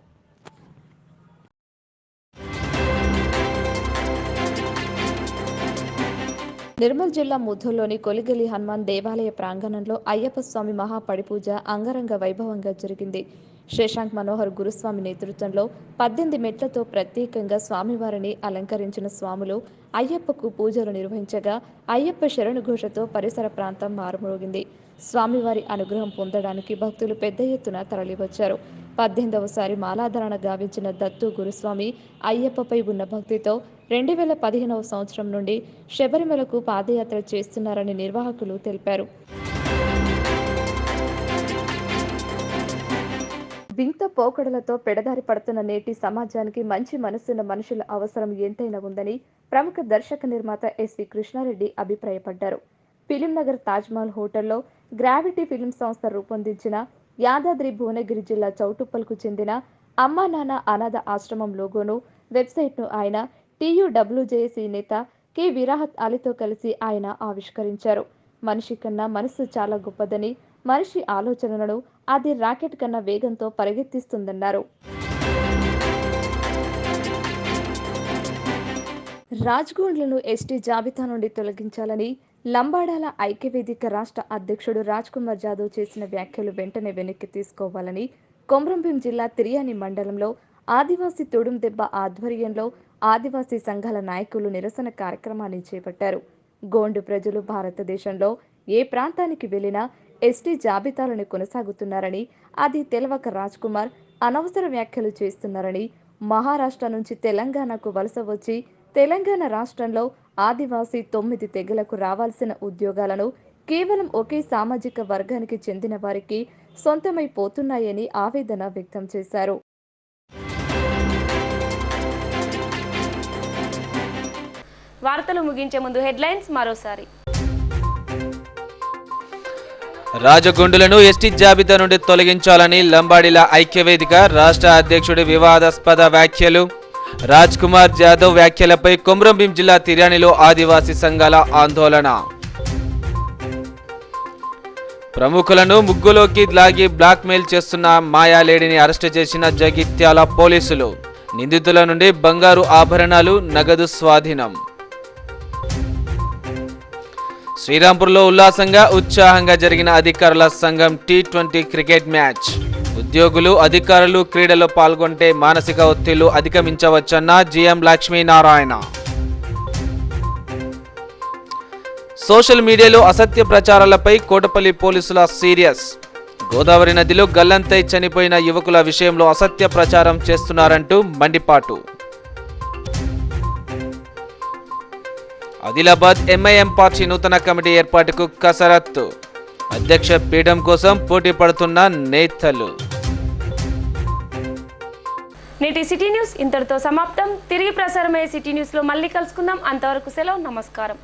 నిర్మల్ జిల్లా ముద్ధోల్లోని కొలిగలి హనుమాన్ దేవాలయ ప్రాంగణంలో అయ్యప్ప స్వామి మహాపడిపూజ అంగరంగ వైభవంగా జరిగింది. శశాంక్ మనోహర్ గురుస్వామి నేతృత్వంలో 18 మెట్లతో ప్రత్యేకంగా స్వామివారిని అలంకరించిన స్వాములు అయ్యప్పకు పూజలు నిర్వహించగా అయ్యప్ప శరణుఘోషతో పరిసర ప్రాంతం మారుమోగింది. స్వామివారి అనుగ్రహం పొందడానికి భక్తులు పెద్ద ఎత్తున తరలివచ్చారు. 18వసారి మాలాధారణ గావించిన దత్తు గురుస్వామి అయ్యప్పపై ఉన్న భక్తితో 2015వ సంవత్సరం నుండి శబరిమలకు పాదయాత్ర చేస్తున్నారని నిర్వాహకులు తెలిపారు. వింత పోకడలతో పెడదారి పడుతున్న నేటి సమాజానికి మంచి మనసున్న మనుషుల అవసరం ఎంతైనా ఉందని ప్రముఖ దర్శక నిర్మాత ఎస్వి కృష్ణారెడ్డి అభిప్రాయపడ్డారు. ఫిలింనగర్ తాజ్మహల్ హోటల్లో గ్రావిటీ ఫిలిం సంస్థ రూపొందించిన యాదాద్రి భువనగిరి జిల్లా చౌటుప్పల్కు చెందిన అమ్మా నాన్న అనాథ ఆశ్రమం లోగోను, వెబ్సైట్ను ఆయన TUWJC నేత కె విరాహత్ అలీతో కలిసి ఆయన ఆవిష్కరించారు. మనిషి కన్నా మనసు చాలా గొప్పదని, మనిషి ఆలోచనలను అది రాకెట్ కన్నా వేగంతో పరిగెత్తిస్తుందన్నారు. రాజ్గోండ్లను ఎస్టీ జాబితా నుండి తొలగించాలని లంబాడాల ఐక్యవేదిక రాష్ట్ర అధ్యక్షుడు రాజ్కుమార్ జాదవ్ చేసిన వ్యాఖ్యలు వెంటనే వెనక్కి తీసుకోవాలని కొమ్రంభీం జిల్లా తిర్యాని మండలంలో ఆదివాసీ తొడుం దెబ్బ ఆధ్వర్యంలో ఆదివాసీ సంఘాల నాయకులు నిరసన కార్యక్రమాన్ని చేపట్టారు. గోండు ప్రజలు భారతదేశంలో ఏ ప్రాంతానికి వెళ్లినా ఎస్టీ జాబితాలను కొనసాగుతున్నారని, అది తెలవక రాజ్ కుమార్ అనవసర వ్యాఖ్యలు చేస్తున్నారని, మహారాష్ట్ర నుంచి తెలంగాణకు వలస వచ్చి తెలంగాణ రాష్ట్రంలో ఆదివాసీ 9 తెగలకు రావాల్సిన ఉద్యోగాలను కేవలం ఒకే సామాజిక వర్గానికి చెందిన వారికి సొంతమైపోతున్నాయని ఆవేదన వ్యక్తం చేశారు. వార్తలు ముగించే ముందు హెడ్లైన్స్ మరోసారి. రాజగొండులను ఎస్టీ జాబితా నుండి తొలగించాలని లంబాడీల ఐక్యవేదిక రాష్ట్ర అధ్యక్షుడి వివాదాస్పద వ్యాఖ్యలు. రాజ్ కుమార్ జాదవ్ వ్యాఖ్యలపై కొమ్రంభీం జిల్లా తిర్యానిలో ఆదివాసీ సంఘాల ఆందోళన. ప్రముఖులను ముగ్గులోకి లాగి బ్లాక్మెయిల్ చేస్తున్న మాయాలేడిని అరెస్టు చేసిన జగిత్యాల పోలీసులు. నిందితుల నుండి బంగారు ఆభరణాలు, నగదు స్వాధీనం. శ్రీరాంపూర్లో ఉల్లాసంగా ఉత్సాహంగా జరిగిన అధికారుల సంఘం T20 క్రికెట్ మ్యాచ్. ఉద్యోగులు, అధికారులు క్రీడలో పాల్గొంటే మానసిక ఒత్తిళ్లు అధిగమించవచ్చన్న GM లక్ష్మీనారాయణ. సోషల్ మీడియాలో అసత్య ప్రచారాలపై కోటపల్లి పోలీసుల సీరియస్. గోదావరి నదిలో గల్లంతై చనిపోయిన యువకుల విషయంలో అసత్య ప్రచారం చేస్తున్నారంటూ మండిపాటు. ఆదిలాబాద్ MIM పార్టీ నూతన కమిటీ ఏర్పాటుకు కసరత్తు. అధ్యక్ష పీఠం కోసం పోటీ పడుతున్న నేతలు. నేటి సిటీ న్యూస్ ఇంతటితో సమాప్తం. తిరిగి ప్రసారమయ్యే సిటీ న్యూస్లో మళ్ళీ కలుసుకుందాం. అంతవరకు సెలవు. నమస్కారం.